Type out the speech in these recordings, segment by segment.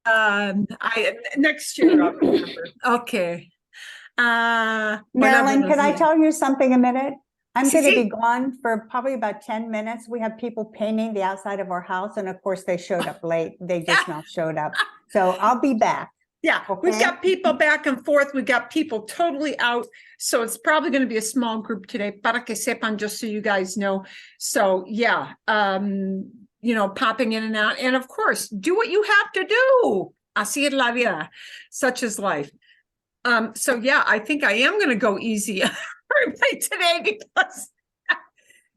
I next year I'll remember. Okay. Hola, Marilyn, buenos can I días. tell you something a minute? I'm Sí, going to be sí. gone for probably about 10 minutes. We have people painting the outside of our house. And of course, they showed up late. They just now showed up. So I'll be back. Yeah, we've Okay. got people back and forth. We've got people totally out. So it's probably going to be a small group today, para que sepan, just so you guys know. So yeah, popping in and out. And of course, do what you have to do. Así es la vida. Such is life. So yeah, I think I am going to go easy on everybody today because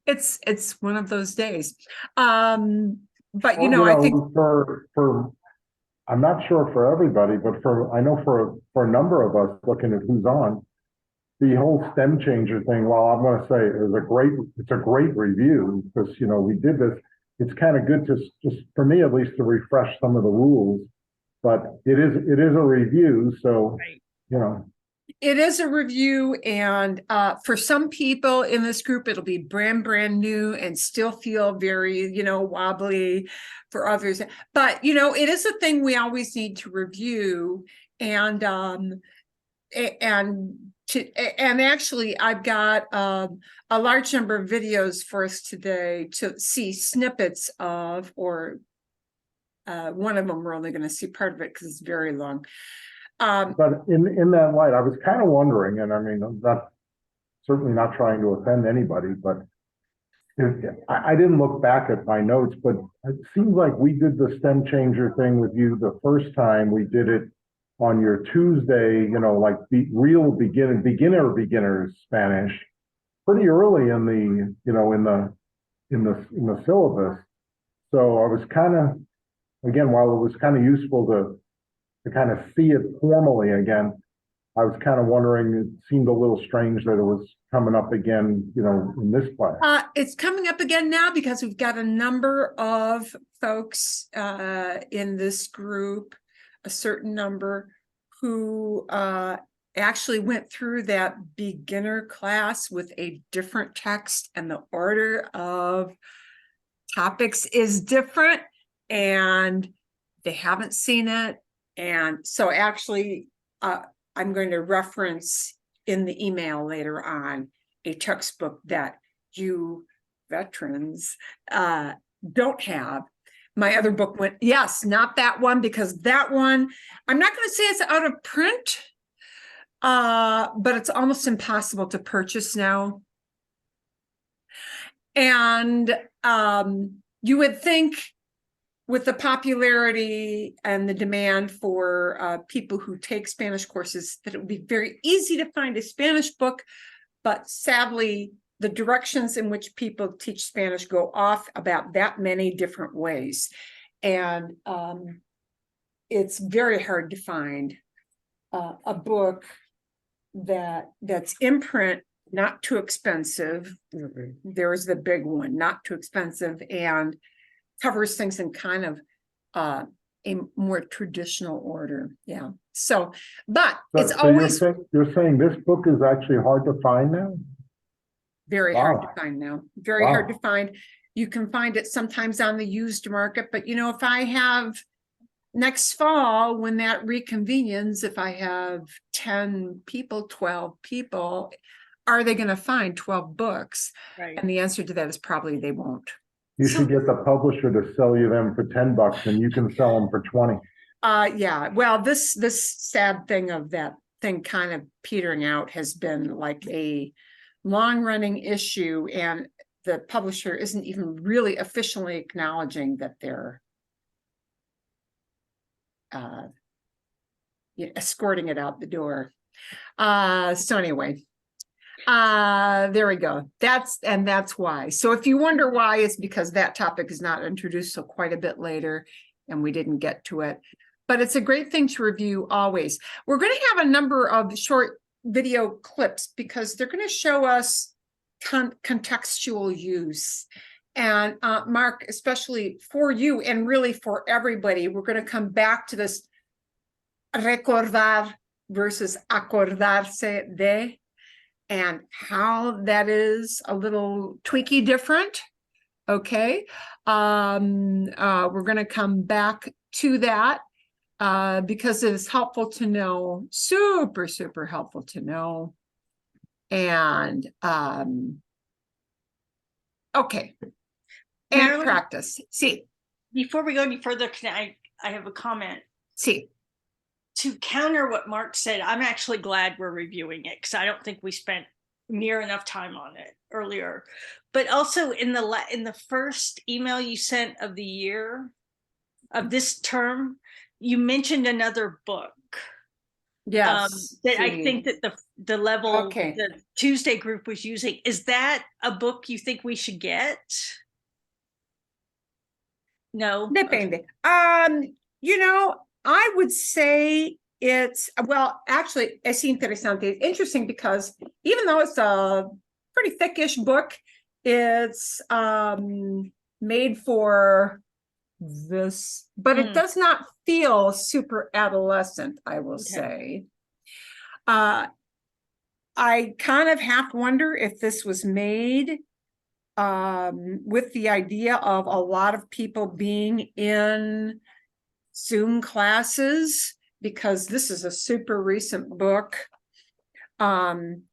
it's one of those days. But Well, I think for I'm not sure for everybody, but I know for a number of us looking at who's on, the whole stem changer thing, while I'm going to say it's a great review because, we did this. It's kind of good to just, for me at least, to refresh some of the rules, but it is a review. So, right. It is a review, and for some people in this group, it'll be brand new and still feel very, wobbly for others. But, it is a thing we always need to review. And actually, I've got a large number of videos for us today to see snippets of, or one of them we're only going to see part of it because it's very long. But in that light, I was kind of wondering, and I mean, I'm certainly not trying to offend anybody, but I didn't look back at my notes, but it seems like we did the stem changer thing with you the first time we did it on your Tuesday, like the real beginners Spanish, pretty early in the syllabus. So I was kind of, again, while it was kind of useful to kind of see it formally again, I was kind of wondering, it seemed a little strange that it was coming up again, in this class. It's coming up again now because we've got a number of folks in this group, a certain number, who actually went through that beginner class with a different text, and the order of topics is different, and they haven't seen it. And so actually, I'm going to reference in the email later on a textbook that you veterans don't have. My other book went, yes, not that one, because that one, I'm not going to say it's out of print, but it's almost impossible to purchase now. And you would think, with the popularity and the demand for people who take Spanish courses, that it would be very easy to find a Spanish book, but sadly, the directions in which people teach Spanish go off about that many different ways. And it's very hard to find a book that's in print, not too expensive. There's the big one, not too expensive, and covers things in kind of a more traditional order. Yeah. So, but it's always you're saying this book is actually hard to find now? Very hard to find now. Very hard to find. You can find it sometimes on the used market, but if I have next fall, when that reconvenes, if I have 10 people, 12 people, are they going to find 12 books? Right. And the answer to that is probably they won't. You should get the publisher to sell you them for $10 and you can sell them for 20. Yeah. Well, this sad thing of that thing kind of petering out has been like a long-running issue, and the publisher isn't even really officially acknowledging that they're escorting it out the door. So anyway, there we go. That's why. So if you wonder why, it's because that topic is not introduced till quite a bit later and we didn't get to it. But it's a great thing to review always. We're going to have a number of short video clips because they're going to show us contextual use. And Mark, especially for you and really for everybody, we're going to come back to this recordar versus acordarse de, and how that is a little tweaky different. Okay. We're going to come back to that. because it is helpful to know, super, super helpful to know. And, okay. And Marilyn? practice. See, Before we go any further, I have a comment. see. To counter what Mark said, I'm actually glad we're reviewing it because I don't think we spent near enough time on it earlier. But also in the first email you sent of the year of this term, you mentioned another book. Yes. That I see. think that the level Okay. the Tuesday group was using. Is that a book you think we should get? No. Depende. You know, I would say it's, well, actually, es interesante. It's interesting because even though it's a pretty thickish book, it's made for this, but it does not feel super adolescent, I will say. I kind of half wonder if this was made with the idea of a lot of people being in Zoom classes, because this is a super recent book. And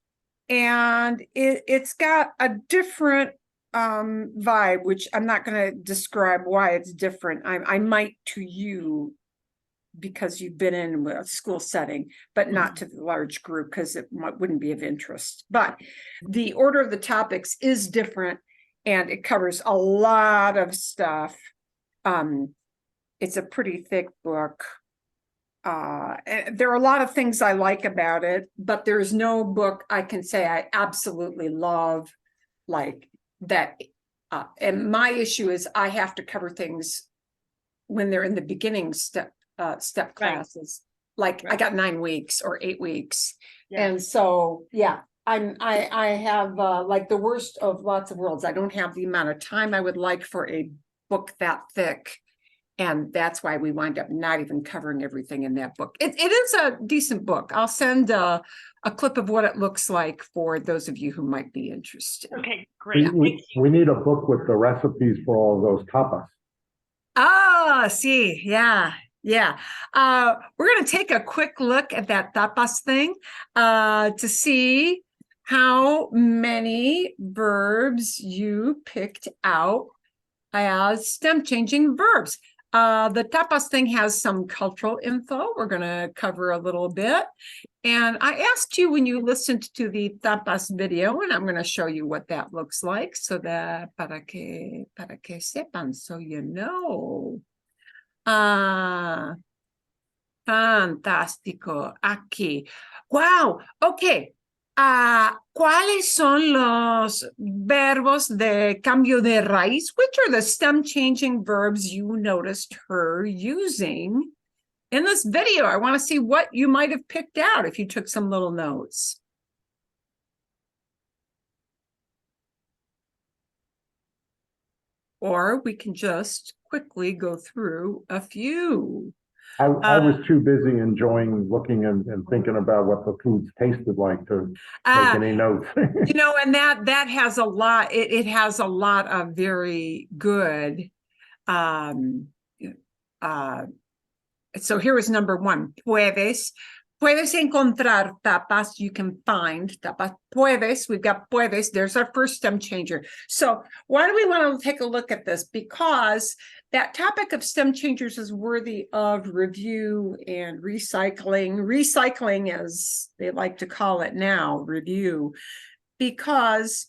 it's got a different vibe, which I'm not going to describe why it's different. I might to you because you've been in a school setting, but not to the large group because it wouldn't be of interest. But the order of the topics is different and it covers a lot of stuff. It's a pretty thick book. There are a lot of things I like about it, but there's no book I can say I absolutely love like that. And my issue is I have to cover things when they're in the beginning step classes. Like I got 9 weeks or 8 weeks. Yeah. And so, yeah, I have like the worst of lots of worlds. I don't have the amount of time I would like for a book that thick. And that's why we wind up not even covering everything in that book. It is a decent book. I'll send a clip of what it looks like for those of you who might be interested. Okay, great. We need a book with the recipes for all of those tapas. Oh, see, yeah. Yeah, we're going to take a quick look at that tapas thing to see how many verbs you picked out as stem changing verbs. The tapas thing has some cultural info we're going to cover a little bit. And I asked you when you listened to the tapas video, and I'm going to show you what that looks like so that para que sepan, so you know. Fantástico. Aquí. Wow. Okay. ¿Cuáles son los verbos de cambio de raíz? Which are the stem changing verbs you noticed her using in this video? I want to see what you might have picked out if you took some little notes. Or we can just quickly go through a few. I was too busy enjoying looking and thinking about what the foods tasted like to take any notes. You know, and that has a lot, it has a lot of very good. So here is number 1. Puedes encontrar tapas. You can find tapas. Puedes, we've got puedes. There's our first stem changer. So why do we want to take a look at this? Because that topic of stem changers is worthy of review and recycling. Recycling, as they like to call it now, review. Because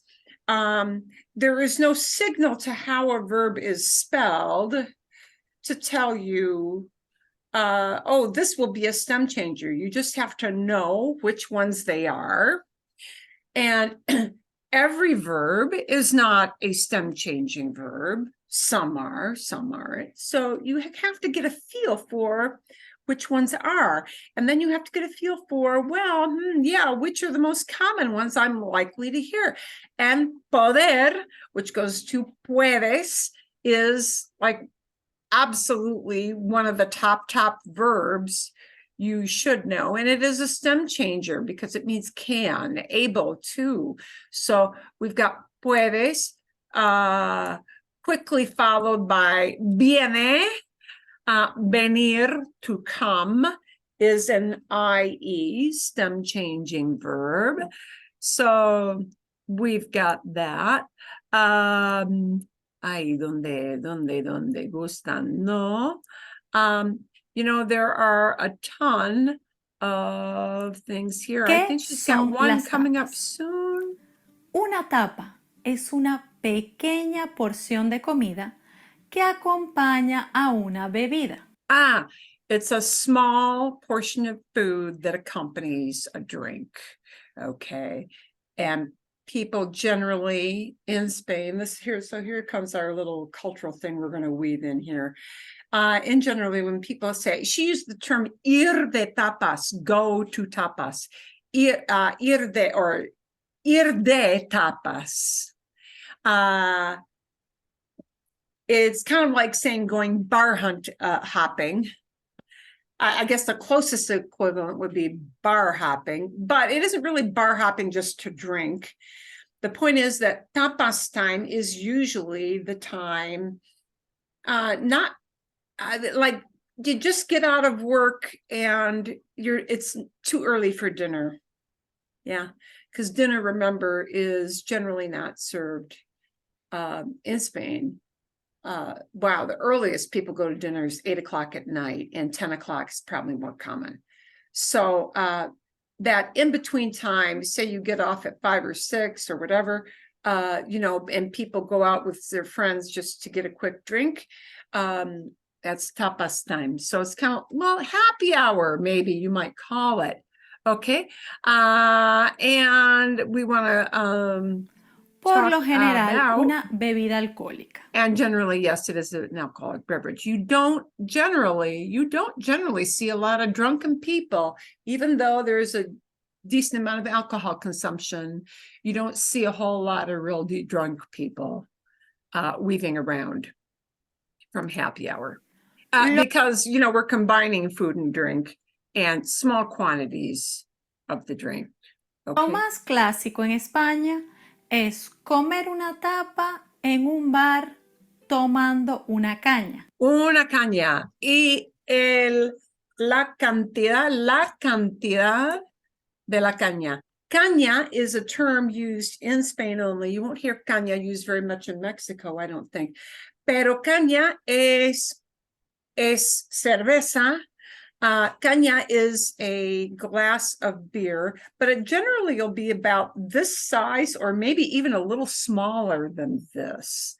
there is no signal to how a verb is spelled to tell you oh, this will be a stem changer. You just have to know which ones they are. And every verb is not a stem changing verb. Some are, some aren't. So you have to get a feel for which ones are. And then you have to get a feel for, well, yeah, which are the most common ones I'm likely to hear. And poder, which goes to puedes, is like absolutely one of the top verbs you should know, and it is a stem changer because it means can, able to. So we've got puedes, quickly followed by viene, Venir, to come, is an IE, stem changing verb. So we've got that. Ahí donde gustan, no. You know, there are a ton of things here. I ¿Qué think she's got son one las coming up tapas? soon. Una tapa es una pequeña porción de comida que acompaña a una bebida. It's a small portion of food that accompanies a drink. Okay. And people generally in Spain, so here comes our little cultural thing we're going to weave in here. And generally when people say, she used the term ir de tapas, go to tapas, ir de tapas. It's kind of like saying going bar hopping. I guess the closest equivalent would be bar hopping, but it isn't really bar hopping just to drink. The point is that tapas time is usually the time, not like you just get out of work and it's too early for dinner. Yeah, because dinner, remember, is generally not served in Spain. Wow, the earliest people go to dinner is 8 o'clock at night, and 10 o'clock is probably more common. So that in between time, say you get off at 5 or 6 or whatever, you know, and people go out with their friends just to get a quick drink. That's tapas time. So it's kind of, well, happy hour, maybe you might call it. Okay. And we want to Por lo talk general, about- una bebida alcohólica. And generally, yes, it is an alcoholic beverage. You don't generally see a lot of drunken people, even though there's a decent amount of alcohol consumption. You don't see a whole lot of real drunk people weaving around from happy hour. Because, you know, we're combining food and drink and small quantities of the drink. Lo Okay. más clásico en España es comer una tapa en un bar tomando una caña. Una caña. Y la cantidad de la caña. Caña is a term used in Spain only. You won't hear caña used very much in Mexico, I don't think. Pero caña es cerveza. Caña is a glass of beer, but it generally will be about this size or maybe even a little smaller than this.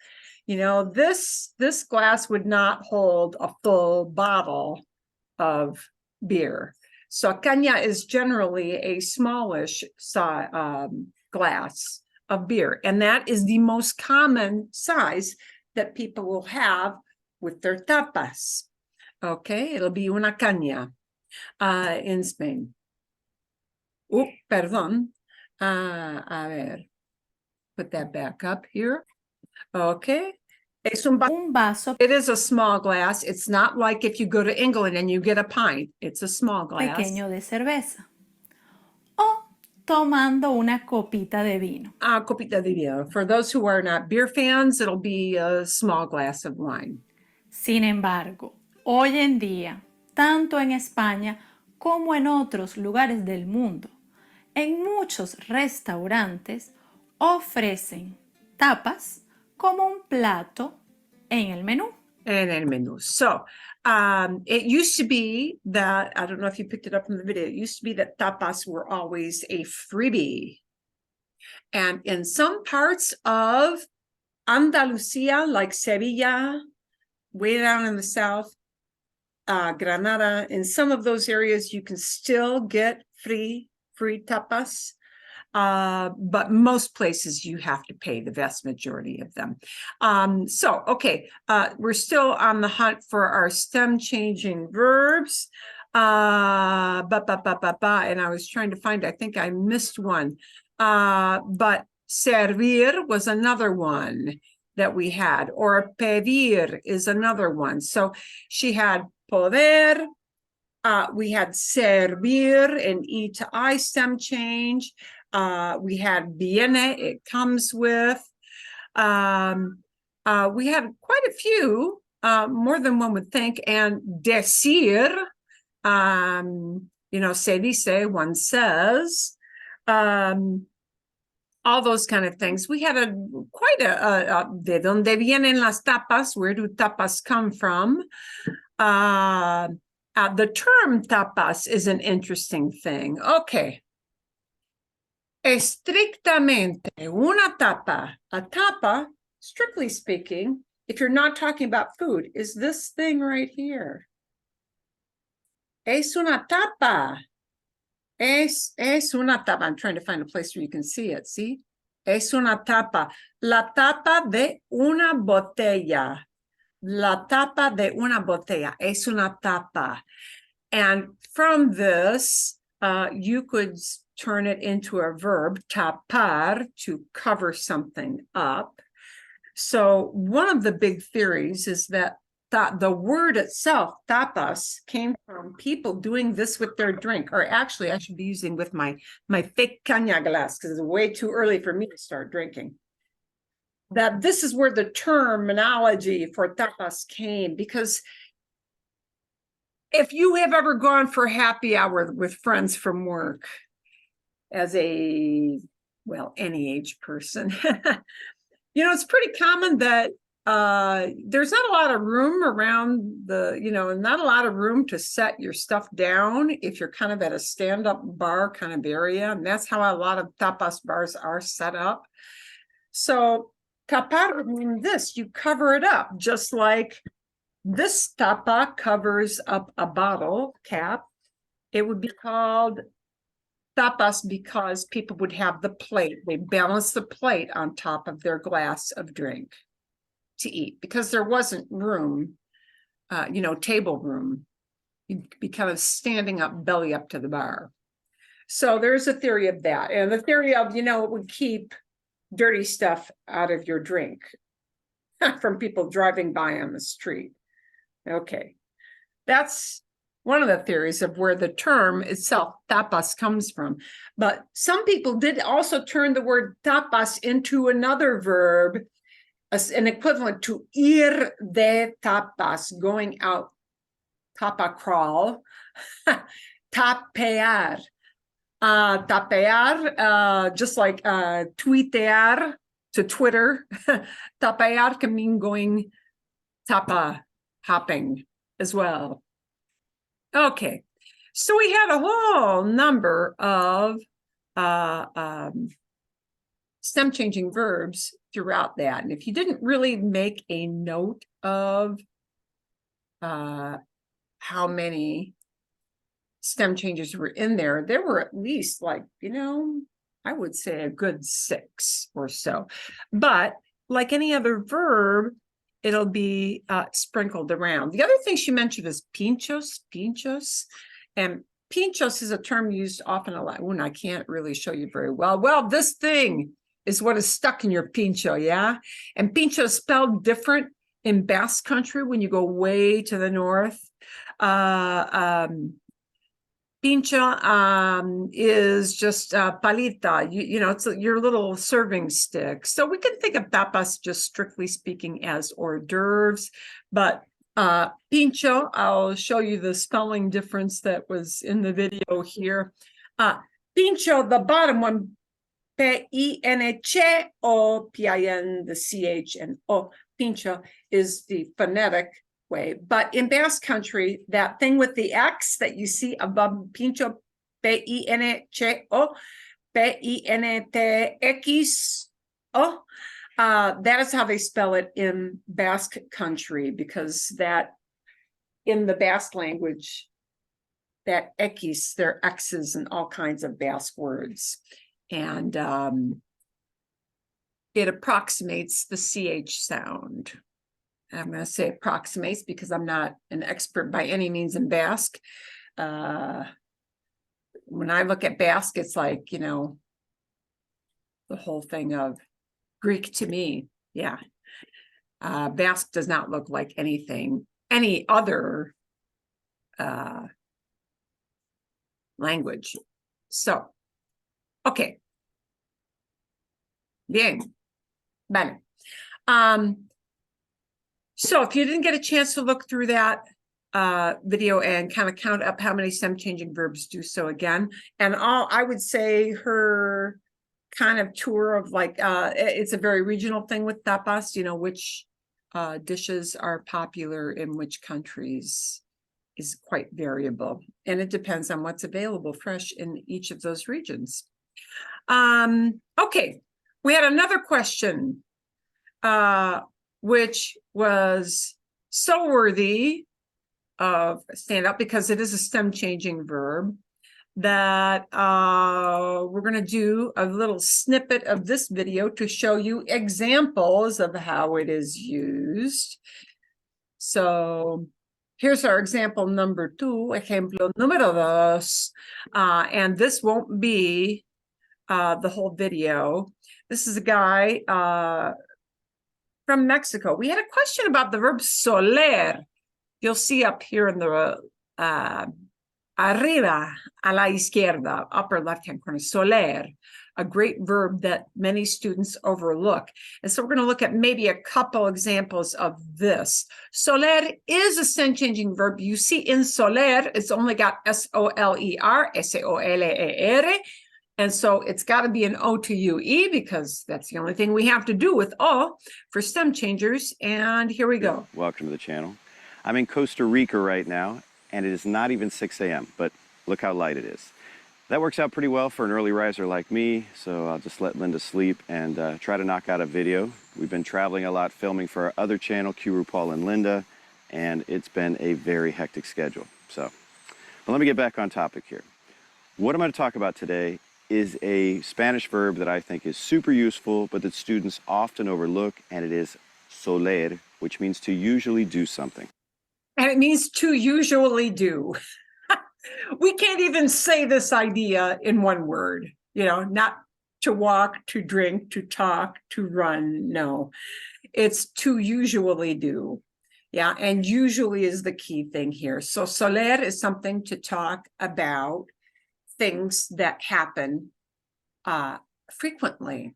You know, this glass would not hold a full bottle of beer. So caña is generally a smallish glass of beer, and that is the most common size that people will have with their tapas. Okay, it'll be una caña in Spain. Perdón. A ver, put that back up here. Okay. Es un vaso It is a small glass. It's not like if you go to England and you get a pint. It's a small glass. pequeño de cerveza. O tomando una copita de vino. Copita de vino. For those who are not beer fans, it'll be a small glass of wine. Sin embargo, hoy en día, tanto en España como en otros lugares del mundo, en muchos restaurantes ofrecen tapas como un plato en el menú. En el menú. So it used to be that, I don't know if you picked it up from the video, it used to be that tapas were always a freebie. And in some parts of Andalusia, like Sevilla, way down in the south, Granada, in some of those areas, you can still get free tapas. But most places you have to pay, the vast majority of them. So, okay, we're still on the hunt for our stem changing verbs. And I was trying to find, I think I missed one. But servir was another one that we had, or pedir is another one. So she had poder, we had servir, an E to I stem change. We had viene, it comes with. We had quite a few more than one would think. And decir, se dice, one says, all those kind of things. We had quite a de donde vienen las tapas, where do tapas come from? The term tapas is an interesting thing. Okay. Estrictamente, una tapa. A tapa, strictly speaking, if you're not talking about food, is this thing right here. Es una tapa. Es una tapa. I'm trying to find a place where you can see it. See? Es una tapa. La tapa de una botella. La tapa de una botella. Es una tapa. And from this, you could turn it into a verb, tapar, to cover something up. So one of the big theories is that the word itself, tapas, came from people doing this with their drink, or actually I should be using with my fake caña glass because it's way too early for me to start drinking. That this is where the terminology for tapas came, because if you have ever gone for happy hour with friends from work as any age person, it's pretty common that there's not a lot of room around not a lot of room to set your stuff down if you're kind of at a stand-up bar kind of area. And that's how a lot of tapas bars are set up. So tapar would mean this, you cover it up, just like this tapa covers up a bottle cap. It would be called tapas because people would have the plate. They balance the plate on top of their glass of drink to eat because there wasn't room, table room. You'd be kind of standing up, belly up to the bar. So there's a theory of that. And the theory of, it would keep dirty stuff out of your drink from people driving by on the street. Okay. That's one of the theories of where the term itself, tapas, comes from. But some people did also turn the word tapas into another verb, an equivalent to ir de tapas, going out, tapa crawl, tapear. Tapear, just like tuitear, to Twitter. Tapear can mean going tapa hopping as well. Okay, so we had a whole number of stem changing verbs throughout that. And if you didn't really make a note of how many stem changes were in there, there were at least I would say a good 6 or so. But like any other verb, it'll be sprinkled around. The other thing she mentioned is pinchos. And pinchos is a term used often a lot. I can't really show you very well. Well, this thing is what is stuck in your pincho, yeah? And pincho is spelled different in Basque Country when you go way to the north. Pincho is just palita, it's your little serving stick. So we can think of tapas just strictly speaking as hors d'oeuvres, but pincho, I'll show you the spelling difference that was in the video here. Pincho, the bottom one, P-I-N-C-H-O, P-I-N, the C-H and O, pincho is the phonetic way. But in Basque Country, that thing with the X that you see above pincho, P-I-N-C-H-O, P-I-N-T-X-O, that is how they spell it in Basque Country, because that in the Basque language, that X, there are X's in all kinds of Basque words. And it approximates the CH sound. I'm going to say approximates because I'm not an expert by any means in Basque. When I look at Basque, it's like, the whole thing of Greek to me. Yeah. Basque does not look like any other language. So, okay. Bien. Vale. So if you didn't get a chance to look through that video and kind of count up how many stem changing verbs, do so again. And I would say her kind of tour of like, it's a very regional thing with tapas, you know, which dishes are popular in which countries is quite variable. And it depends on what's available fresh in each of those regions. Okay, we had another question, which was so worthy of stand up because it is a stem changing verb, that we're going to do a little snippet of this video to show you examples of how it is used. So here's our example number 2, ejemplo número 2, and this won't be the whole video. This is a guy from Mexico. We had a question about the verb soler. You'll see up here in the arriba a la izquierda, upper left-hand corner, soler, a great verb that many students overlook. And so we're going to look at maybe a couple examples of this. Soler is a stem-changing verb. You see in soler, it's only got S-O-L-E-R, S-A-O-L-E-R, and so it's got to be an O-to-U-E because that's the only thing we have to do with O for stem changers. And here we go. Welcome to the channel. I'm in Costa Rica right now, and it is not even 6 a.m., but look how light it is. That works out pretty well for an early riser like me, so I'll just let Linda sleep and try to knock out a video. We've been traveling a lot, filming for our other channel, Q Paul and Linda, and it's been a very hectic schedule. So, well, let me get back on topic here. What I'm going to talk about today is a Spanish verb that I think is super useful, but that students often overlook, and it is soler, which means to usually do something. And it means to usually do. We can't even say this idea in one word, you know, not to walk, to drink, to talk, to run. No, it's to usually do. Yeah, and usually is the key thing here. So soler is something to talk about things that happen frequently.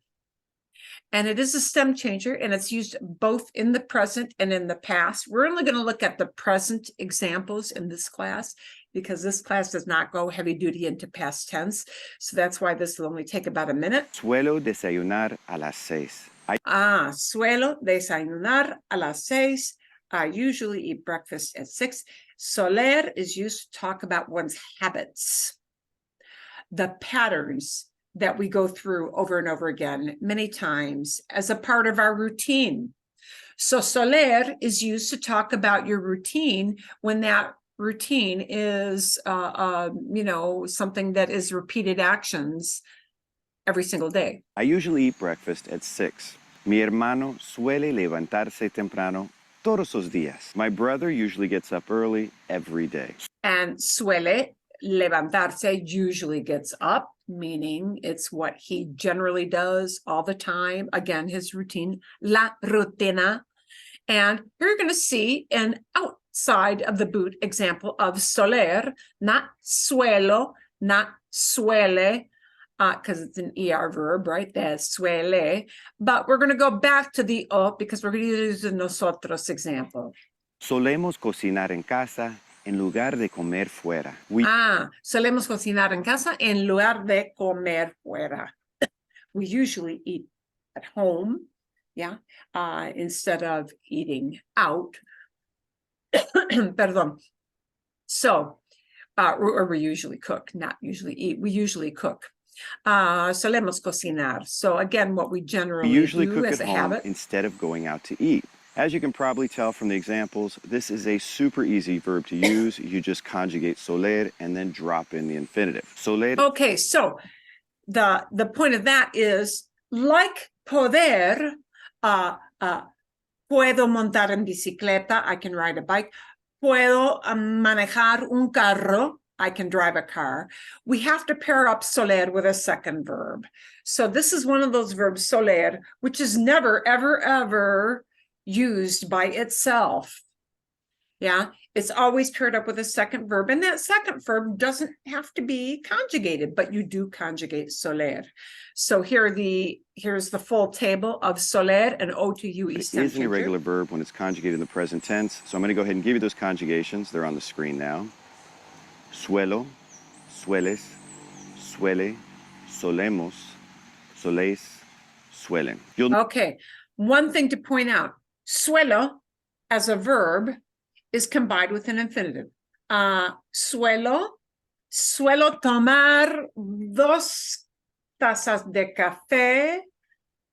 And it is a stem changer, and it's used both in the present and in the past. We're only going to look at the present examples in this class because this class does not go heavy duty into past tense. So that's why this will only take about a minute. Suelo desayunar a las 6. Suelo desayunar a las 6. I usually eat breakfast at 6. Soler is used to talk about one's habits, the patterns that we go through over and over again, many times as a part of our routine. So soler is used to talk about your routine when that routine is, you know, something that is repeated actions every single day. I usually eat breakfast at 6. Mi hermano suele levantarse temprano todos los días. My brother usually gets up early every day. And suele levantarse usually gets up, meaning it's what he generally does all the time. Again, his routine, la rutina. And you're going to see an outside of the boot example of soler, not suelo, not suele, because it's an ER verb, right? That's suele. But we're going to go back to the O because we're going to use the nosotros example. Solemos cocinar en casa en lugar de comer fuera. Solemos cocinar en casa en lugar de comer fuera. We usually eat at home, yeah, instead of eating out. Perdón. So, or we usually cook, not usually eat. We usually cook. Solemos cocinar. So again, what we generally do cook as at a home habit. instead of going out to eat. As you can probably tell from the examples, this is a super easy verb to use. You just conjugate soler and then drop in the infinitive. Soler. Okay, so the point of that is like poder, puedo montar en bicicleta, I can ride a bike. Puedo manejar un carro, I can drive a car. We have to pair up soler with a second verb. So this is one of those verbs, soler, which is never, ever, ever used by itself. Yeah, it's always paired up with a second verb, and that second verb doesn't have to be conjugated, but you do conjugate soler. So here's the full table of soler and O2U It stem is an changer. irregular verb when it's conjugated in the present tense. So I'm going to go ahead and give you those conjugations. They're on the screen now. Suelo, sueles, suele, solemos, soléis, suelen. You'll Okay, one thing to point out, suelo as a verb is combined with an infinitive. Suelo tomar 2 tazas de café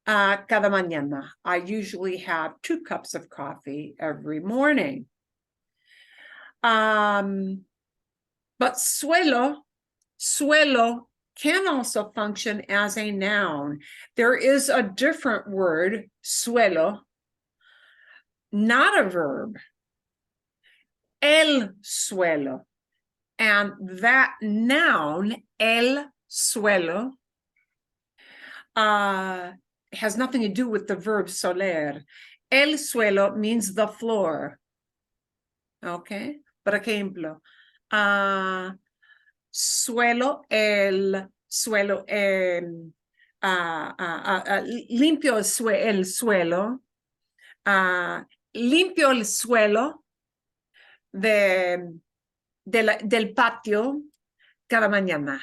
cada mañana. I usually have 2 cups of coffee every morning. But suelo can also function as a noun. There is a different word, suelo, not a verb, el suelo. And that noun, el suelo, has nothing to do with the verb soler. El suelo means the floor. Okay, por ejemplo, limpio el suelo, limpio el suelo del patio cada mañana.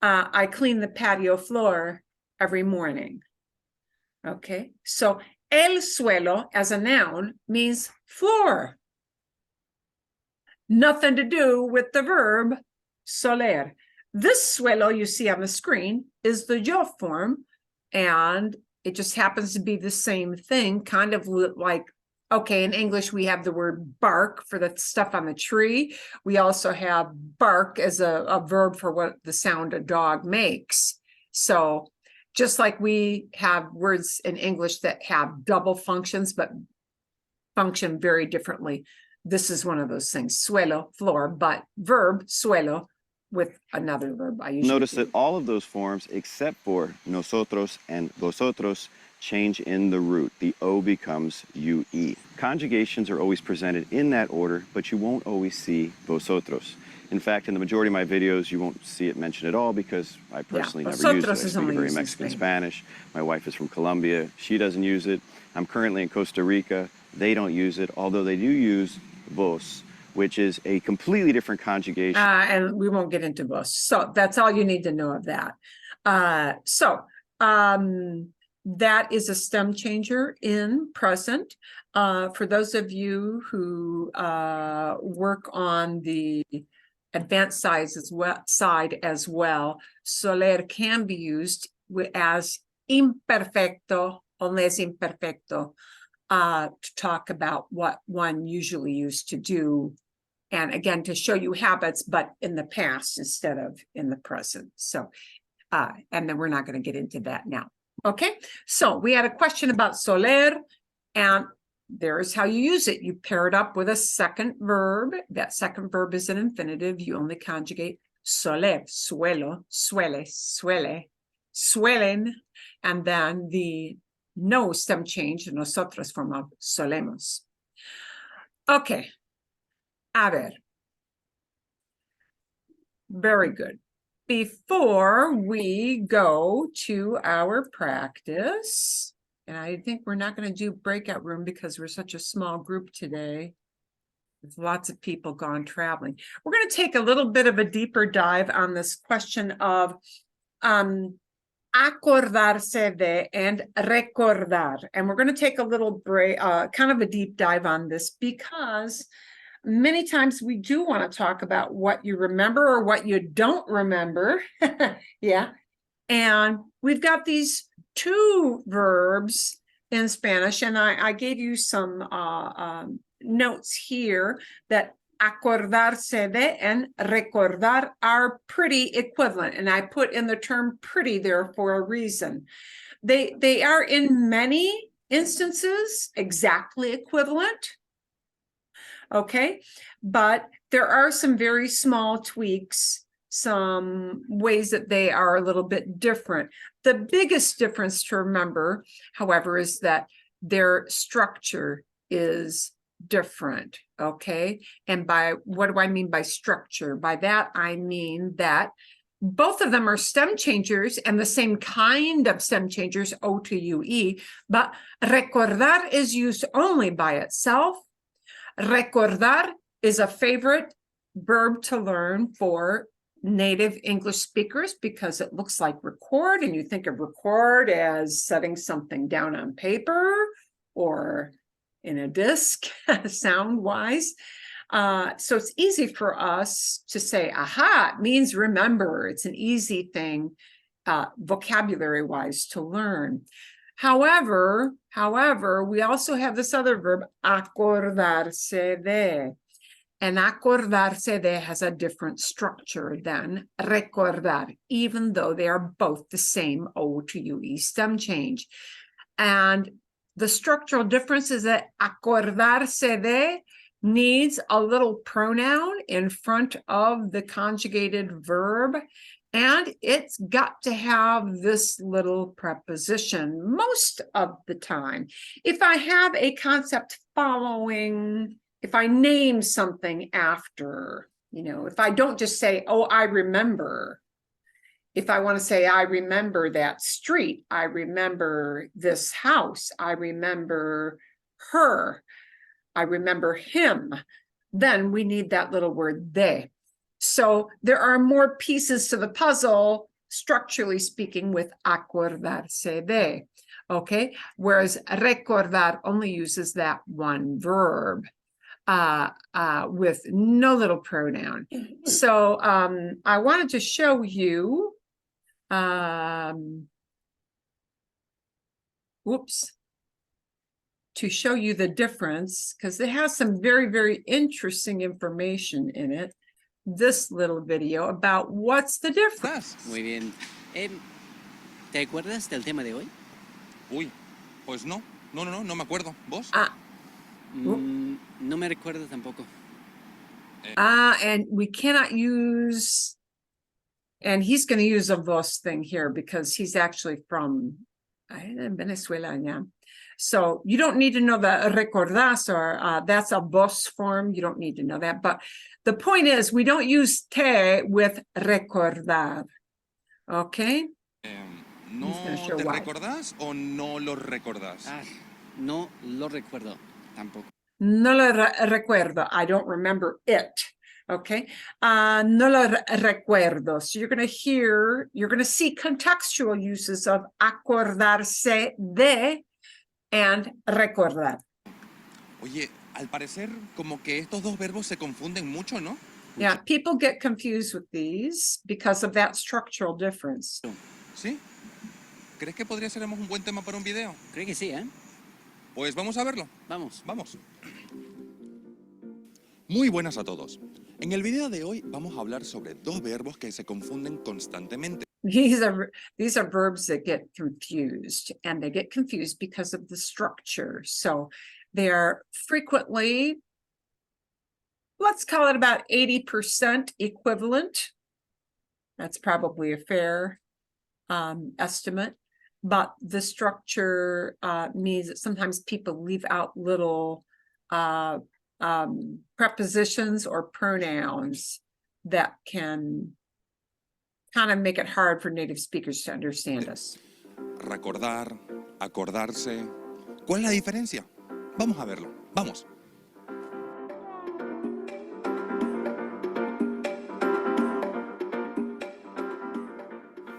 I clean the patio floor every morning. Okay, so el suelo as a noun means floor. Nothing to do with the verb soler. This suelo you see on the screen is the yo form, and it just happens to be the same thing, kind of like, okay, in English we have the word bark for the stuff on the tree. We also have bark as a verb for what the sound a dog makes. So just like we have words in English that have double functions but function very differently, this is one of those things, suelo, floor, but verb, suelo, with another verb. I usually notice that all of those forms, except for nosotros and vosotros, change in the root. The O becomes UE. Conjugations are always presented in that order, but you won't always see vosotros. In fact, in the majority of my videos, you won't see it mentioned at all because I personally never use it. I vosotros is speak only very used in Mexican Spain. Spanish. My wife is from Colombia. She doesn't use it. I'm currently in Costa Rica. They don't use it, although they do use vos, which is a completely different conjugation. And we won't get into vos. So that's all you need to know of that. That is a stem changer in present. For those of you who work on the advanced side as well, soler can be used as imperfecto o les imperfecto to talk about what one usually used to do. And again, to show you habits, but in the past instead of in the present. So, and then we're not going to get into that now. Okay, so we had a question about soler, and there's how you use it. You pair it up with a second verb. That second verb is an infinitive. You only conjugate soler, suelo, suele, suele, suelen, and then the no stem change, nosotros form of solemos. Okay. A ver. Very good. Before we go to our practice, and I think we're not going to do breakout room because we're such a small group today. There's lots of people gone traveling. We're going to take a little bit of a deeper dive on this question of acordarse de and recordar. And we're going to take a little break, kind of a deep dive on this because many times we do want to talk about what you remember or what you don't remember. Yeah. And we've got these 2 verbs in Spanish, and I gave you some notes here that acordarse de and recordar are pretty equivalent. And I put in the term pretty there for a reason. They are in many instances exactly equivalent. Okay, but there are some very small tweaks, some ways that they are a little bit different. The biggest difference to remember, however, is that their structure is different, okay? And by what do I mean by structure? By that, I mean that both of them are stem changers and the same kind of stem changers, O to UE, but recordar is used only by itself. Recordar is a favorite verb to learn for native English speakers because it looks like record, and you think of record as setting something down on paper or in a disc, sound-wise. So it's easy for us to say, aha, it means remember. It's an easy thing, vocabulary-wise, to learn. However, we also have this other verb, acordarse de. And acordarse de has a different structure than recordar, even though they are both the same O to UE stem change. And the structural difference is that acordarse de needs a little pronoun in front of the conjugated verb, and it's got to have this little preposition most of the time. If I have a concept following, if I name something after, if I don't just say, oh, I remember. If I want to say, I remember that street, I remember this house, I remember her, I remember him, then we need that little word de. So there are more pieces to the puzzle, structurally speaking, with acordarse de, okay? Whereas recordar only uses that one verb with no little pronoun. So I wanted to show you, to show you the difference, because it has some very, very interesting information in it. This little video about what's the difference. Muy bien. ¿Te acuerdas del tema de hoy? Uy, pues no me acuerdo. ¿Vos? No me recuerdo tampoco. And we cannot use, and he's going to use a vos thing here because he's actually from Venezuela, yeah. So you don't need to know the recordas, or that's a vos form. You don't need to know that. But the point is, we don't use te with recordar. Okay? ¿No te recordás o no lo recordás? No lo recuerdo tampoco. No lo recuerdo. I don't remember it. Okay. No lo recuerdo. So you're going to see contextual uses of acordarse de and recordar. Oye, al parecer como que estos dos verbos se confunden mucho, ¿no? Yeah, people get confused with these because of that structural difference. ¿Sí? ¿Crees que podría ser un buen tema para un video? Creo que sí, ¿eh? Pues vamos a verlo. Vamos. Vamos. Muy buenas a todos. En el video de hoy vamos a hablar sobre dos verbos que se confunden constantemente. These are verbs that get confused, and they get confused because of the structure. So they are frequently, let's call it about 80% equivalent. That's probably a fair estimate. But the structure means that sometimes people leave out little prepositions or pronouns that can kind of make it hard for native speakers to understand us. Recordar, acordarse. ¿Cuál es la diferencia? Vamos a verlo. Vamos.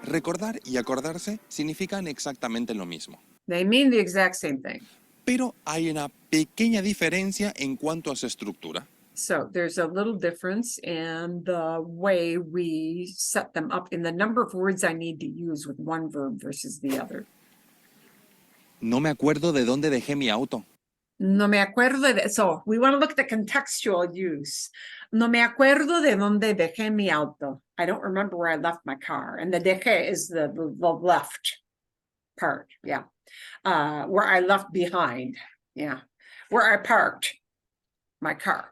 Recordar y acordarse significan exactamente lo mismo. They mean the exact same thing. Pero hay una pequeña diferencia en cuanto a su estructura. So there's a little difference in the way we set them up, in the number of words I need to use with one verb versus the other. No me acuerdo de dónde dejé mi auto. No me acuerdo de, so we want to look at the contextual use. No me acuerdo de dónde dejé mi auto. I don't remember where I left my car. And the dejé is the left part, yeah. Where I left behind, yeah. Where I parked my car.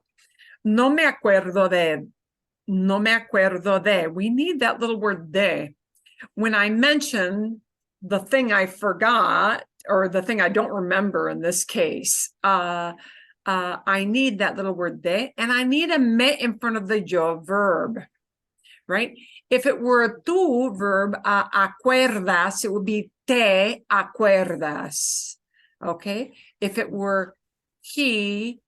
No me acuerdo de. No me acuerdo de. We need that little word de. When I mention the thing I forgot, or the thing I don't remember in this case, I need that little word de, and I need a me in front of the yo verb, right? If it were a tú verb, acuerdas, it would be te acuerdas, okay? If it were he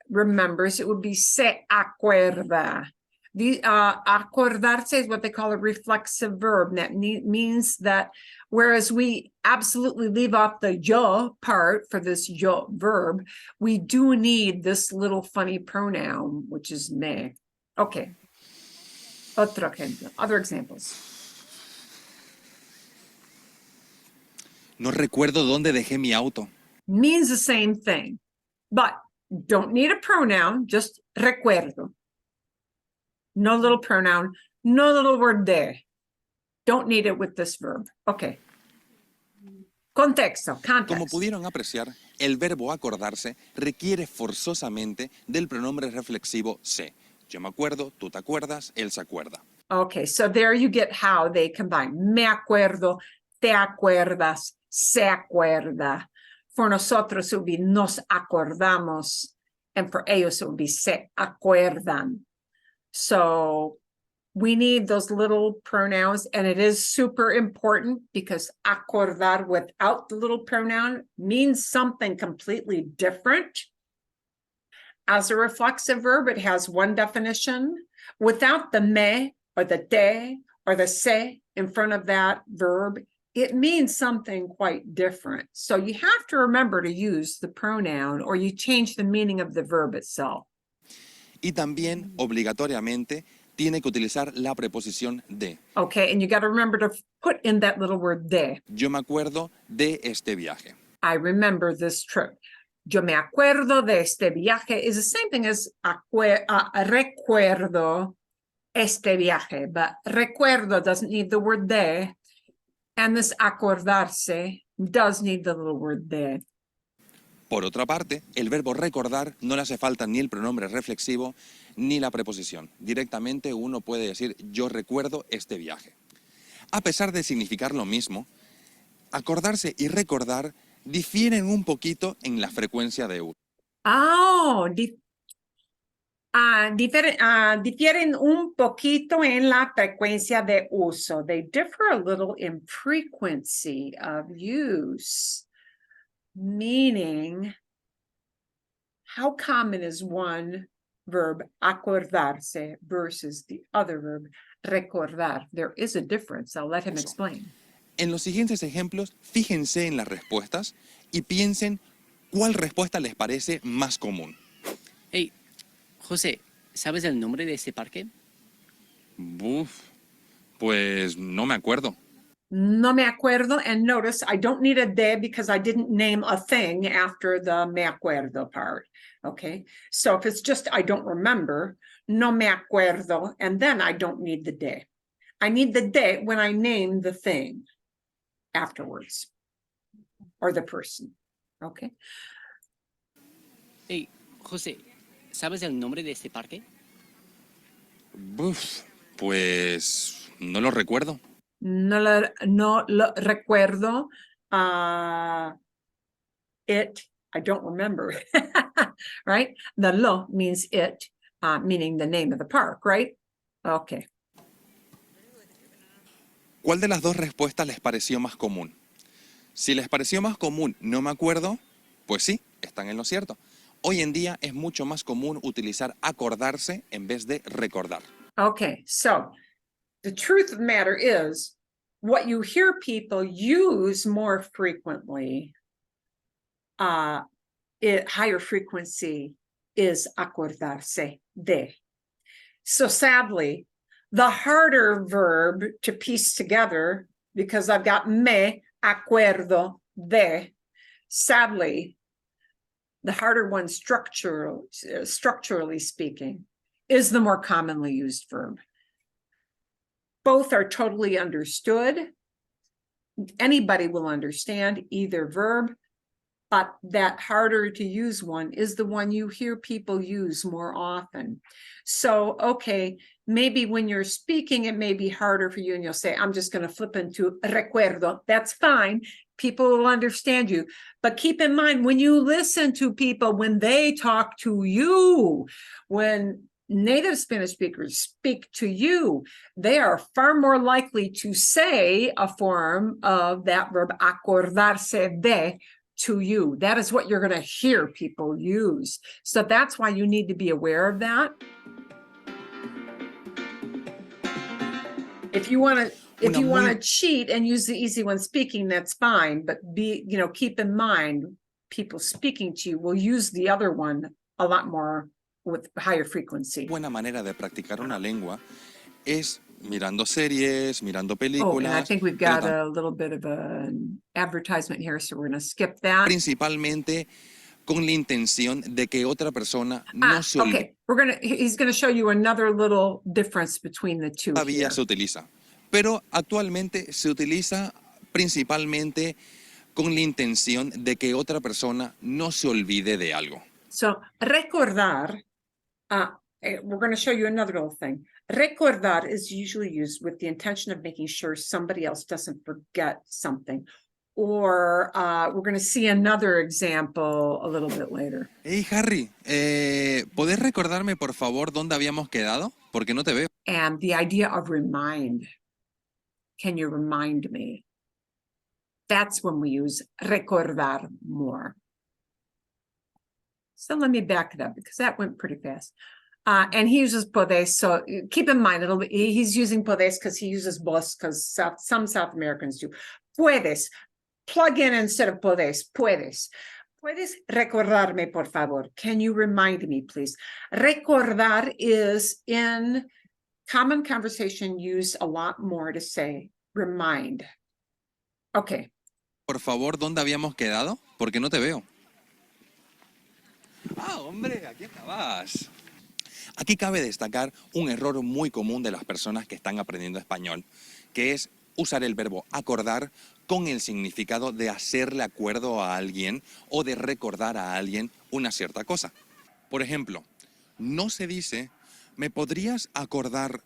remembers, it would be se acuerda. The acordarse is what they call a reflexive verb. That means that whereas we absolutely leave off the yo part for this yo verb, we do need this little funny pronoun, which is me. Okay. Otro ejemplo. Other examples. No recuerdo dónde dejé mi auto. Means the same thing, but don't need a pronoun, just recuerdo. No little pronoun, no little word de. Don't need it with this verb. Okay. Contexto, Como context. pudieron apreciar, el verbo acordarse requiere forzosamente del pronombre reflexivo se. Yo me acuerdo, tú te acuerdas, él se acuerda. Okay, so there you get how they combine. Me acuerdo, te acuerdas, se acuerda. For nosotros it would be nos acordamos, and for ellos it would be se acuerdan. So we need those little pronouns, and it is super important because acordar without the little pronoun means something completely different. As a reflexive verb, it has one definition. Without the me or the te or the se in front of that verb, it means something quite different. So you have to remember to use the pronoun or you change the meaning of the verb itself. Y también, obligatoriamente, tiene que utilizar la preposición de. Okay, and you got to remember to put in that little word de. Yo me acuerdo de este viaje. I remember this trip. Yo me acuerdo de este viaje is the same thing as recuerdo este viaje, but recuerdo doesn't need the word de, and this acordarse does need the little word de. Por otra parte, el verbo recordar no le hace falta ni el pronombre reflexivo ni la preposición. Directamente uno puede decir yo recuerdo este viaje. A pesar de significar lo mismo, acordarse y recordar difieren un poquito en la frecuencia de uso. Oh, difieren un poquito en la frecuencia de uso. They differ a little in frequency of use, meaning how common is one verb acordarse versus the other verb recordar. There is a difference. I'll let him explain. En los siguientes ejemplos, fíjense en las respuestas y piensen cuál respuesta les parece más común. Hey, José, ¿sabes el nombre de ese parque? Pues no me acuerdo. No me acuerdo, and notice I don't need a de because I didn't name a thing after the me acuerdo part, okay? So if it's just I don't remember, no me acuerdo, and then I don't need the de. I need the de when I name the thing afterwards, or the person, okay? Hey, José, ¿sabes el nombre de ese parque? Pues no lo recuerdo. No lo recuerdo. It, I don't remember, right? The lo means it, meaning the name of the park, right? Okay. ¿Cuál de las dos respuestas les pareció más común? Si les pareció más común no me acuerdo, pues sí, están en lo cierto. Hoy en día es mucho más común utilizar acordarse en vez de recordar. Okay, so the truth of the matter is what you hear people use more frequently, higher frequency is acordarse de. So sadly, the harder verb to piece together, because I've got me acuerdo de, sadly, the harder one structurally speaking is the more commonly used verb. Both are totally understood. Anybody will understand either verb. but that harder to use one is the one you hear people use more often. So, okay, maybe when you're speaking, it may be harder for you and you'll say, I'm just going to flip into recuerdo. That's fine. People will understand you. But keep in mind, when you listen to people, when they talk to you, when native Spanish speakers speak to you, they are far more likely to say a form of that verb acordarse de to you. That is what you're going to hear people use. So that's why you need to be aware of that. If you want to cheat and use the easy one speaking, that's fine. But keep in mind, people speaking to you will use the other one a lot more with higher frequency. Buena manera de practicar una lengua es mirando series, mirando películas. Oh, and I think we've got a little bit of an advertisement here, so we're going to skip that. Principalmente con la intención de que otra persona no se olvide. Okay, he's going to show you another little difference between the two. Todavía se utiliza, pero actualmente se utiliza principalmente con la intención de que otra persona no se olvide de algo. So, recordar, we're going to show you another little thing. Recordar is usually used with the intention of making sure somebody else doesn't forget something. Or we're going to see another example a little bit later. Hey, Harry, ¿podés recordarme, por favor, dónde habíamos quedado? Porque no te veo. And the idea of remind. Can you remind me? That's when we use recordar more. So let me back it up because that went pretty fast. And he uses podés. So keep in mind, he's using podés because he uses vos, because some South Americans do. Puedes. Plug in instead of podés. Puedes. Puedes recordarme, por favor. Can you remind me, please? Recordar is in common conversation used a lot more to say remind. Okay. Por favor, ¿dónde habíamos quedado? Porque no te veo. Ah, hombre, aquí estabas. Aquí cabe destacar un error muy común de las personas que están aprendiendo español, que es usar el verbo acordar con el significado de hacerle acuerdo a alguien o de recordar a alguien una cierta cosa. Por ejemplo, no se dice, ¿me podrías acordar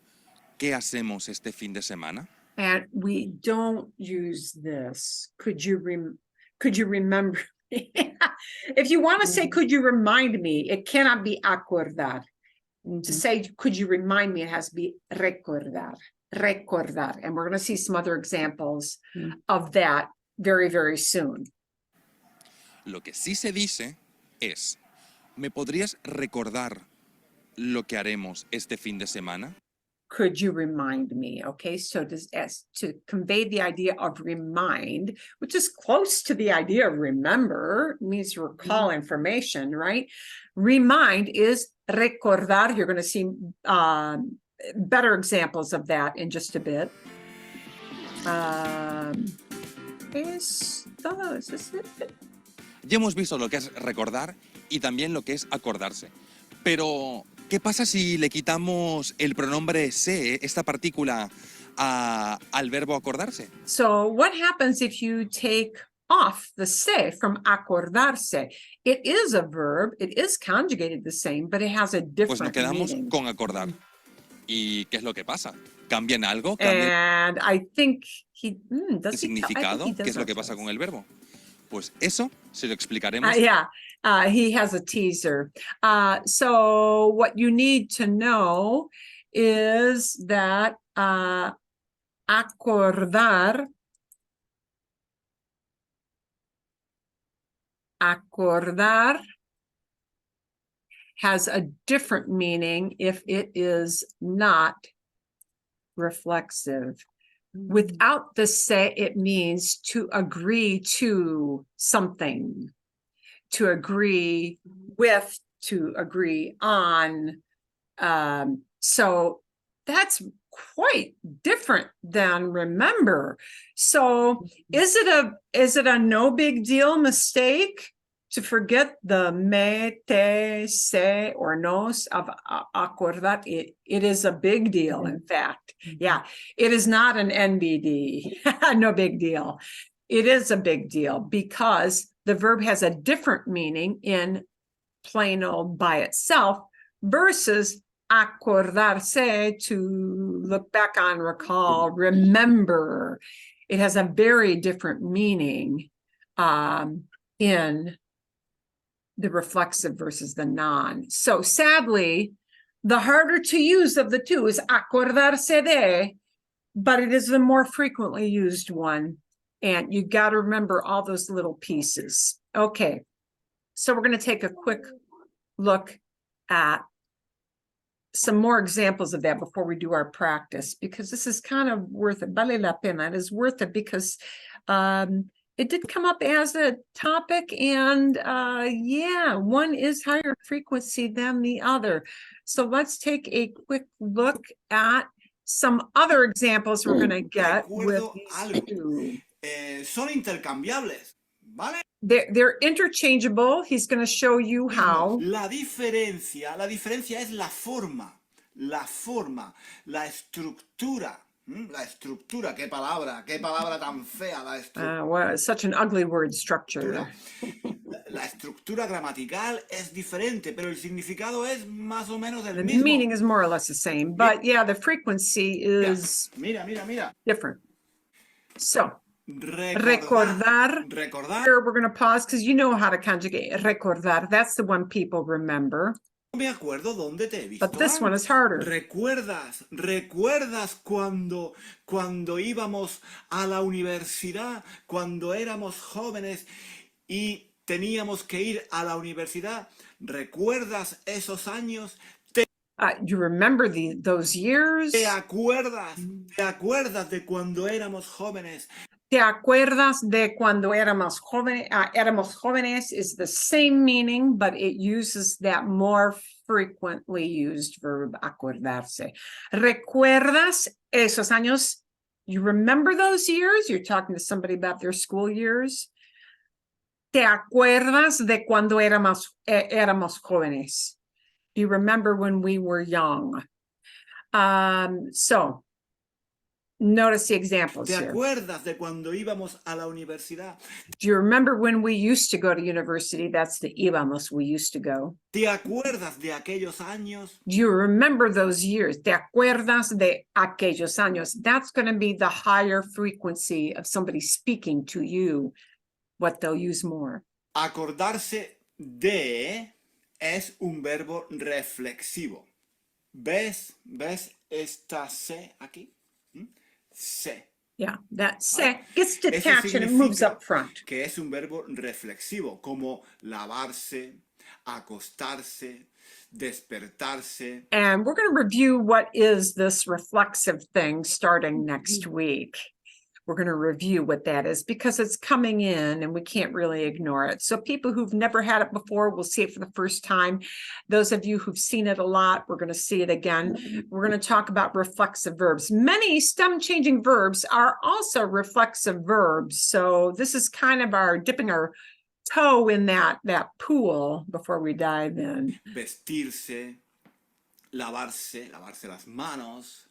qué hacemos este fin de semana? And we don't use this. Could you remember? If you want to say, could you remind me? It cannot be acordar. To say, could you remind me? It has to be recordar. Recordar. And we're going to see some other examples of that very, very soon. Lo que sí se dice es, ¿me podrías recordar lo que haremos este fin de semana? Could you remind me? Okay, so to convey the idea of remind, which is close to the idea of remember, means recall information, right? Remind is recordar. You're going to see better examples of that in just a bit. Ya hemos visto lo que es recordar y también lo que es acordarse. Pero, ¿qué pasa si le quitamos el pronombre se, esta partícula, al verbo acordarse? So what happens if you take off the se from acordarse? It is a verb, it is conjugated the same, but it has a different Pues nos quedamos meaning. con acordar. ¿Y qué es lo que pasa? ¿Cambian algo? And I think he does ¿El significado? ¿Qué es lo que pasa con el verbo? Pues eso se lo explicaremos. He has a teaser. So what you need to know is that acordar has a different meaning if it is not reflexive. Without the se, it means to agree to something, to agree with, to agree on. So that's quite different than remember. So is it a no big deal mistake to forget the me, te, se, or nos of acordar? It is a big deal, in fact. Yeah, it is not an NBD, no big deal. It is a big deal because the verb has a different meaning in plain old by itself versus acordarse, to look back on, recall, remember. It has a very different meaning in the reflexive versus the non. So sadly, the harder to use of the two is acordarse de, but it is the more frequently used one. And you got to remember all those little pieces. Okay, so we're going to take a quick look at some more examples of that before we do our practice, because this is kind of worth it. Vale la pena. It is worth it because it did come up as a topic, and yeah, one is higher frequency than the other. So let's take a quick look at some other examples we're going to get with these two. Son intercambiables, ¿vale? They're interchangeable. He's going to show you how. La diferencia es la forma, la estructura. La estructura, qué palabra tan fea, la estructura. Well, it's such an ugly word, structure. La estructura gramatical es diferente, pero el significado es más o menos el The mismo. meaning is more or less the same, but yeah, the frequency is Mira. different. So, recordar. Here we're going to pause because you know how to conjugate. Recordar, that's the one people remember. No me acuerdo dónde te he visto. But this one is harder. ¿Recuerdas cuando íbamos a la universidad, cuando éramos jóvenes y teníamos que ir a la universidad? ¿Recuerdas esos años? You remember those years? ¿Te acuerdas de cuando éramos jóvenes? ¿Te acuerdas de cuando éramos jóvenes is the same meaning, but it uses that more frequently used verb, acordarse. ¿Recuerdas esos años? You remember those years? You're talking to somebody about their school years. ¿Te acuerdas de cuando éramos jóvenes? Do you remember when we were young? So, notice the examples ¿Te here. acuerdas de cuando íbamos a la universidad? Do you remember when we used to go to university? That's the íbamos, we used to go. ¿Te acuerdas de aquellos años? Do you remember those years? ¿Te acuerdas de aquellos años? That's going to be the higher frequency of somebody speaking to you, what they'll use more. Acordarse de es un verbo reflexivo. ¿Ves esta C aquí? Se. Yeah, that se gets detached and it moves up front. Que es un verbo reflexivo, como lavarse, acostarse, despertarse. And we're going to review what is this reflexive thing starting next week. We're going to review what that is because it's coming in and we can't really ignore it. So people who've never had it before will see it for the first time. Those of you who've seen it a lot, we're going to see it again. We're going to talk about reflexive verbs. Many stem changing verbs are also reflexive verbs. So this is kind of our dipping our toe in that pool before we dive in. Vestirse, lavarse las manos.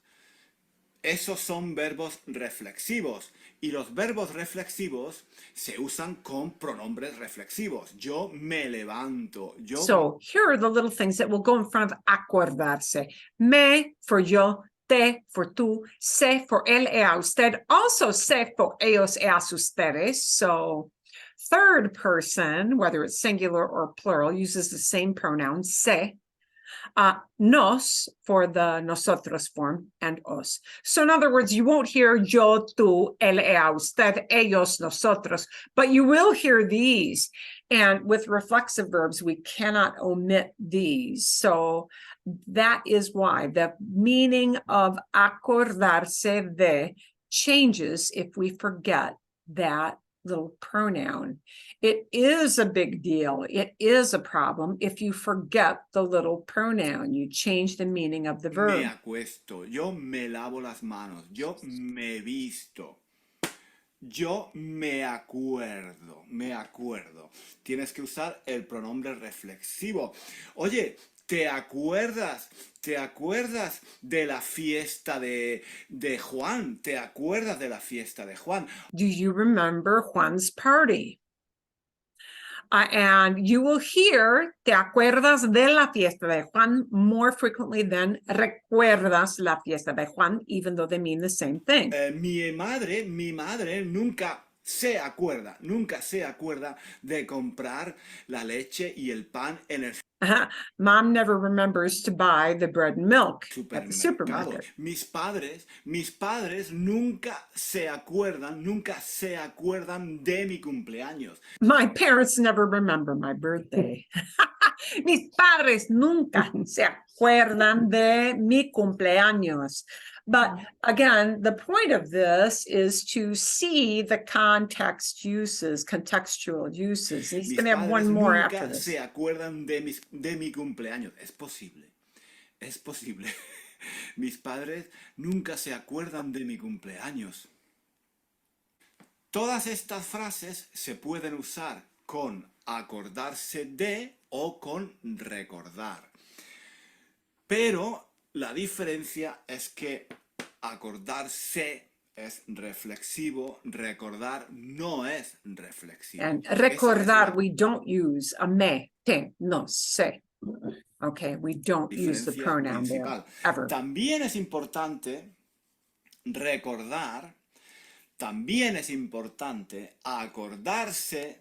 Esos son verbos reflexivos y los verbos reflexivos se usan con pronombres reflexivos. Yo me levanto. So here are the little things that will go in front of acordarse. Me for yo, te for tú, se for él y a usted, also se for ellos y a ustedes. So third person, whether it's singular or plural, uses the same pronoun, se. Nos for the nosotros form, and os. So in other words, you won't hear yo, tú, él, ella, usted, ellos, nosotros, but you will hear these. And with reflexive verbs, we cannot omit these. So that is why the meaning of acordarse de changes if we forget that little pronoun. It is a big deal. It is a problem if you forget the little pronoun. You change the meaning of the verb. Me acuesto, yo me lavo las manos, yo me visto, yo me acuerdo. Tienes que usar el pronombre reflexivo. Oye, ¿te acuerdas de la fiesta de Juan? ¿Te acuerdas de la fiesta de Juan? Do you remember Juan's party? And you will hear, ¿te acuerdas de la fiesta de Juan? More frequently than recuerdas la fiesta de Juan, even though they mean the same thing. Mi madre nunca se acuerda de comprar la leche y el pan en el Mom never remembers to buy the bread and milk at the supermercado. supermarket. Mis padres nunca se acuerdan de mi cumpleaños. My parents never remember my birthday. Mis padres nunca se acuerdan de mi cumpleaños. But again, the point of this is to see the context uses, contextual uses. He's Mis going to have one padres more nunca after this. se acuerdan de mi cumpleaños. Es posible. Mis padres nunca se acuerdan de mi cumpleaños. Todas estas frases se pueden usar con acordarse de o con recordar. Pero la diferencia es que acordarse es reflexivo, recordar no es reflexivo. And Esa es recordar, la we don't use a me, te, no sé. Okay, we don't use the diferencia pronoun there, principal. ever. También es importante recordar, también es importante acordarse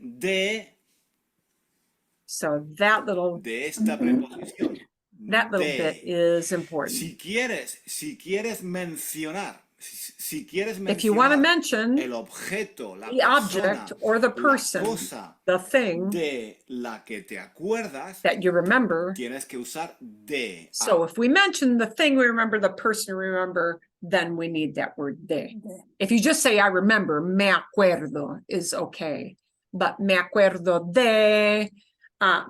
So that little de esta preposición. bit De. is important. Si quieres mencionar, si quieres If you want to mencionar mention el objeto, la the object persona, or the la person, cosa the thing de la que te acuerdas, that you remember. tienes que usar de. So if we mention the thing we remember, the person we remember, then we need that word de. If you just say I remember, me acuerdo is okay. But me acuerdo de,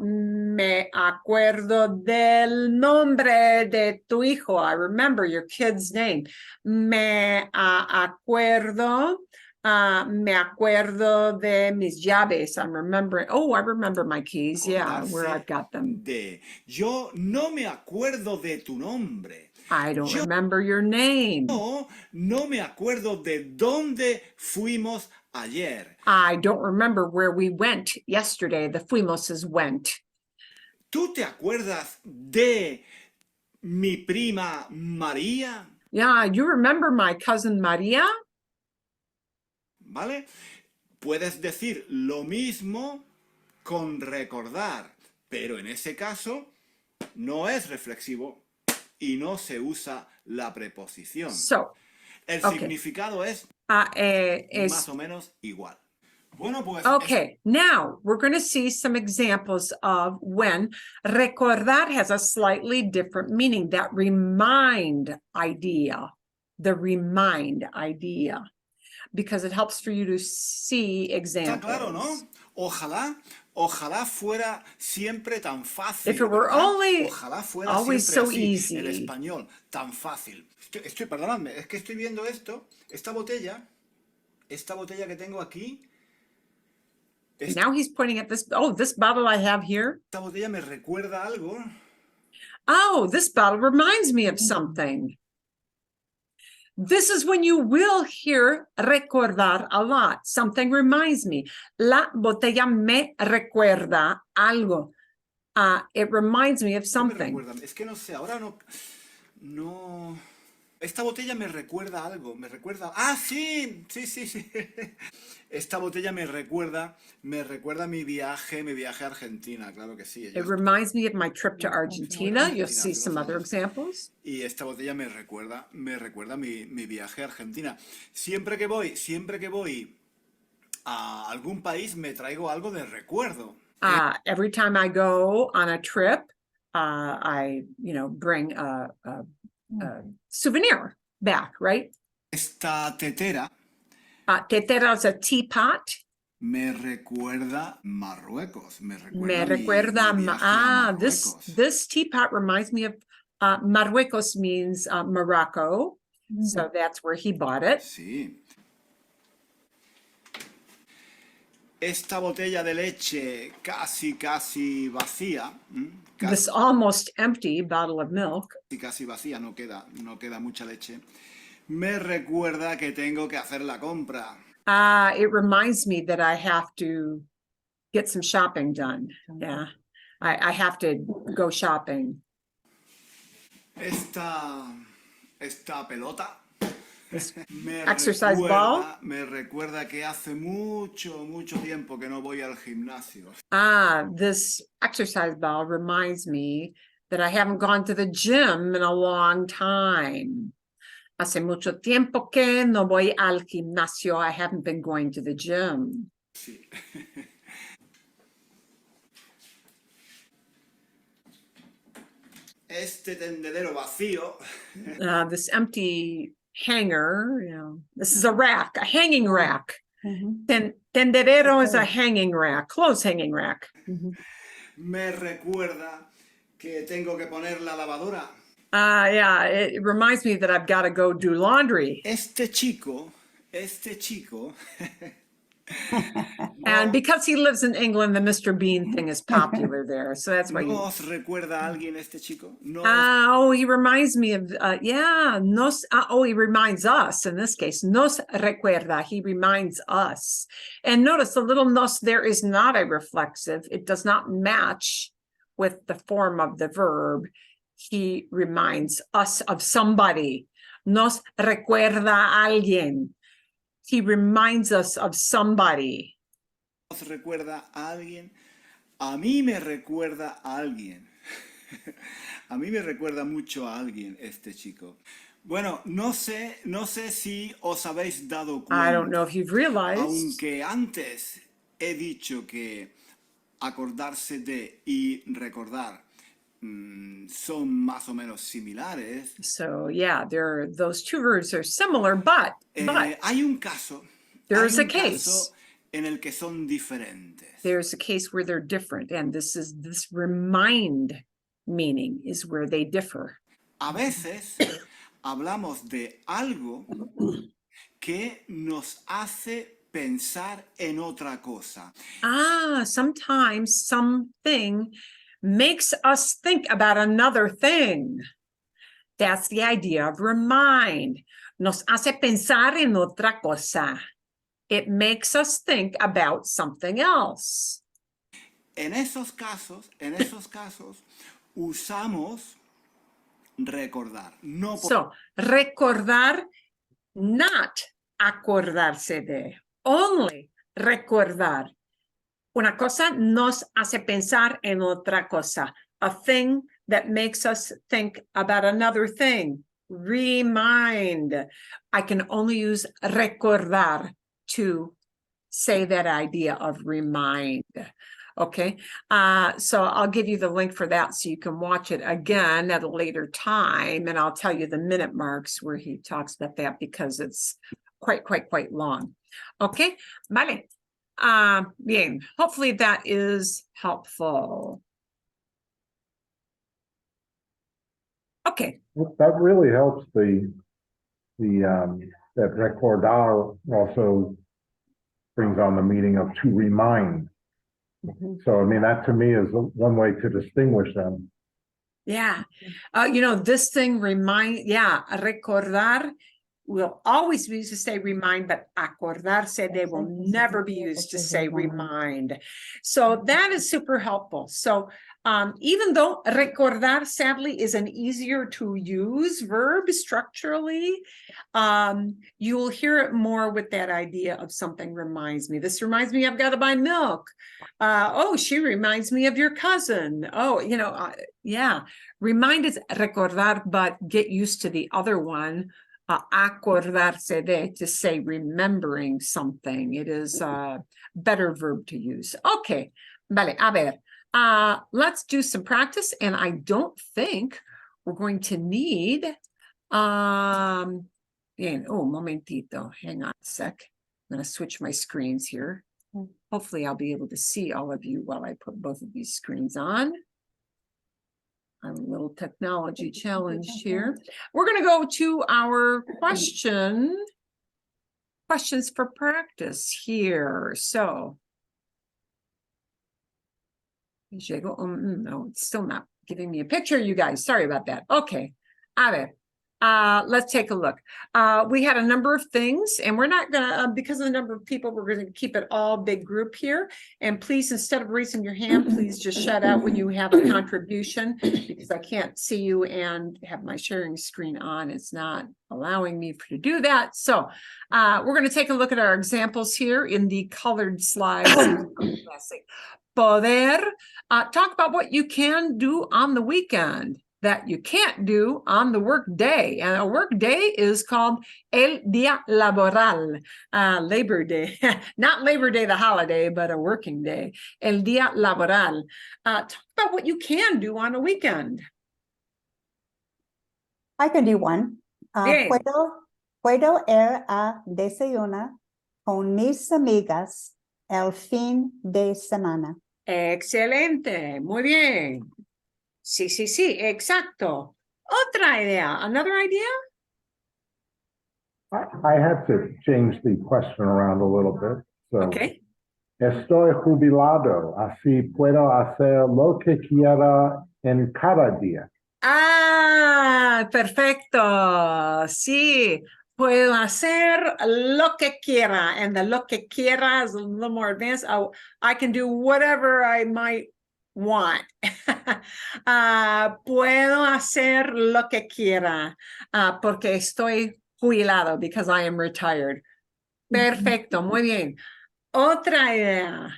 me acuerdo del nombre de tu hijo. I remember your kid's name. Me acuerdo. Me acuerdo de mis llaves. I'm remembering. Oh, I remember my keys. Yeah, where I've got them. De. Yo no me acuerdo de tu nombre. I don't Yo remember your name. no me acuerdo de dónde fuimos ayer. I don't remember where we went yesterday. The fuimoses went. ¿Tú te acuerdas de mi prima María? Yeah, you remember my cousin Maria? ¿Vale? Puedes decir lo mismo con recordar, pero en ese caso no es reflexivo y no se usa la preposición. So, El okay. significado es es más o menos igual. Bueno, pues okay. Now we're going to see some examples of when recordar has a slightly different meaning. That remind idea, the remind idea, because it helps for you to see examples. está claro, ¿no? Ojalá fuera siempre tan fácil. If it were ¿verdad? only Ojalá fuera always siempre so así, easy. el español tan fácil. Perdonadme, es que estoy viendo esta botella que tengo aquí. Now he's pointing at this. Oh, this bottle I have here. Esta botella me recuerda algo. Oh, this bottle reminds me of something. This is when you will hear recordar a lot. Something reminds me. La botella me recuerda algo. It reminds me of something. Es que no sé, ahora no. Esta botella me recuerda algo, sí. Esta botella me recuerda mi viaje a Argentina, claro que sí. It reminds me of my trip to Argentina. You'll see some other examples. Y esta botella me recuerda mi viaje a Argentina. Siempre que voy a algún país me traigo algo de recuerdo. Every time I go on a trip, I bring a souvenir back, right? Esta tetera Tetera is a teapot. me recuerda Marruecos. Me Me recuerda recuerda, mi viaje a Marruecos. this teapot reminds me of Marruecos means Morocco. So that's where he bought it. Sí. Esta botella de leche casi vacía. This almost empty bottle of milk Casi vacía, no queda mucha leche. Me recuerda que tengo que hacer la compra. it reminds me that I have to get some shopping done. Yeah, I have to go shopping. Esta pelota This me exercise ball. me recuerda que hace mucho tiempo que no voy al gimnasio. This exercise ball reminds me that I haven't gone to the gym in a long time. Hace mucho tiempo que no voy al gimnasio. I haven't been going to the gym. Sí. Este tendedero vacío This empty hanger, this is a rack, a hanging rack. Tendedero is a hanging rack, clothes hanging rack. me recuerda que tengo que poner la lavadora. Yeah, it reminds me that I've got to go do laundry. Este chico And because he lives in England, the Mr. Bean thing is popular there. So that's why. ¿No os recuerda a alguien este chico? No. Oh, he reminds me of, he reminds us in this case. Nos recuerda, he reminds us. And notice the little nos there is not a reflexive. It does not match with the form of the verb. He reminds us of somebody. Nos recuerda a alguien. He reminds us of somebody. ¿Os recuerda a alguien? A mí me recuerda a alguien. A mí me recuerda mucho a alguien este chico. Bueno, no sé si os habéis dado cuenta. I don't know if you've realized. Aunque antes he dicho que acordarse de y recordar son más o menos similares. So yeah, those two verbs are similar, but hay un caso. There's a case en el que son diferentes. There's a case where they're different, and this remind meaning is where they differ. A veces hablamos de algo que nos hace pensar en otra cosa. Sometimes something makes us think about another thing. That's the idea of remind. Nos hace pensar en otra cosa. It makes us think about something else. En esos casos, usamos recordar. So, recordar, not acordarse de. Only recordar. Una cosa nos hace pensar en otra cosa. A thing that makes us think about another thing. Remind. I can only use recordar to say that idea of remind. Okay, so I'll give you the link for that so you can watch it again at a later time, and I'll tell you the minute marks where he talks about that because it's quite long. Okay, vale. Bien, hopefully that is helpful. Okay. That really helps that recordar also brings on the meaning of to remind. So, I mean, that to me is one way to distinguish them. Yeah. This thing recordar will always be used to say remind, but acordarse, they will never be used to say remind. So that is super helpful. So even though recordar sadly is an easier to use verb structurally, you will hear it more with that idea of something reminds me. This reminds me I've got to buy milk. She reminds me of your cousin. Yeah. Remind is recordar, but get used to the other one. Acordarse de, to say remembering something. It is a better verb to use. Okay, vale, a ver. Let's do some practice, and I don't think we're going to need momentito, hang on a sec. I'm going to switch my screens here. Hopefully I'll be able to see all of you while I put both of these screens on. I'm a little technology challenged here. We're going to go to our questions for practice here. So, no, it's still not giving me a picture, you guys. Sorry about that. Okay, a ver. Let's take a look. We had a number of things, and we're not gonna, because of the number of people, we're gonna keep it all big group here. And please, instead of raising your hand, please just shout out when you have a contribution, because I can't see you and have my sharing screen on. It's not allowing me to do that. So we're gonna take a look at our examples here in the colored slides. Poder, talk about what you can do on the weekend that you can't do on the work day. And a work day is called el día laboral, Labor Day. Not Labor Day, the holiday, but a working day. El día laboral. Talk about what you can do on a weekend. I can do one. Bien. Puedo ir a desayunar con mis amigas el fin de semana. Excelente, muy bien. Sí, sí, sí, exacto. Otra idea, another idea? I had to change the question around a little bit. So, Okay. estoy jubilado, así puedo hacer lo que quiera en cada día. Ah, perfecto. Sí, puedo hacer lo que quiera. And the lo que quiera is a little more advanced. I can do whatever I might want. Puedo hacer lo que quiera porque estoy jubilado, because I am retired. Perfecto, muy bien. Otra idea.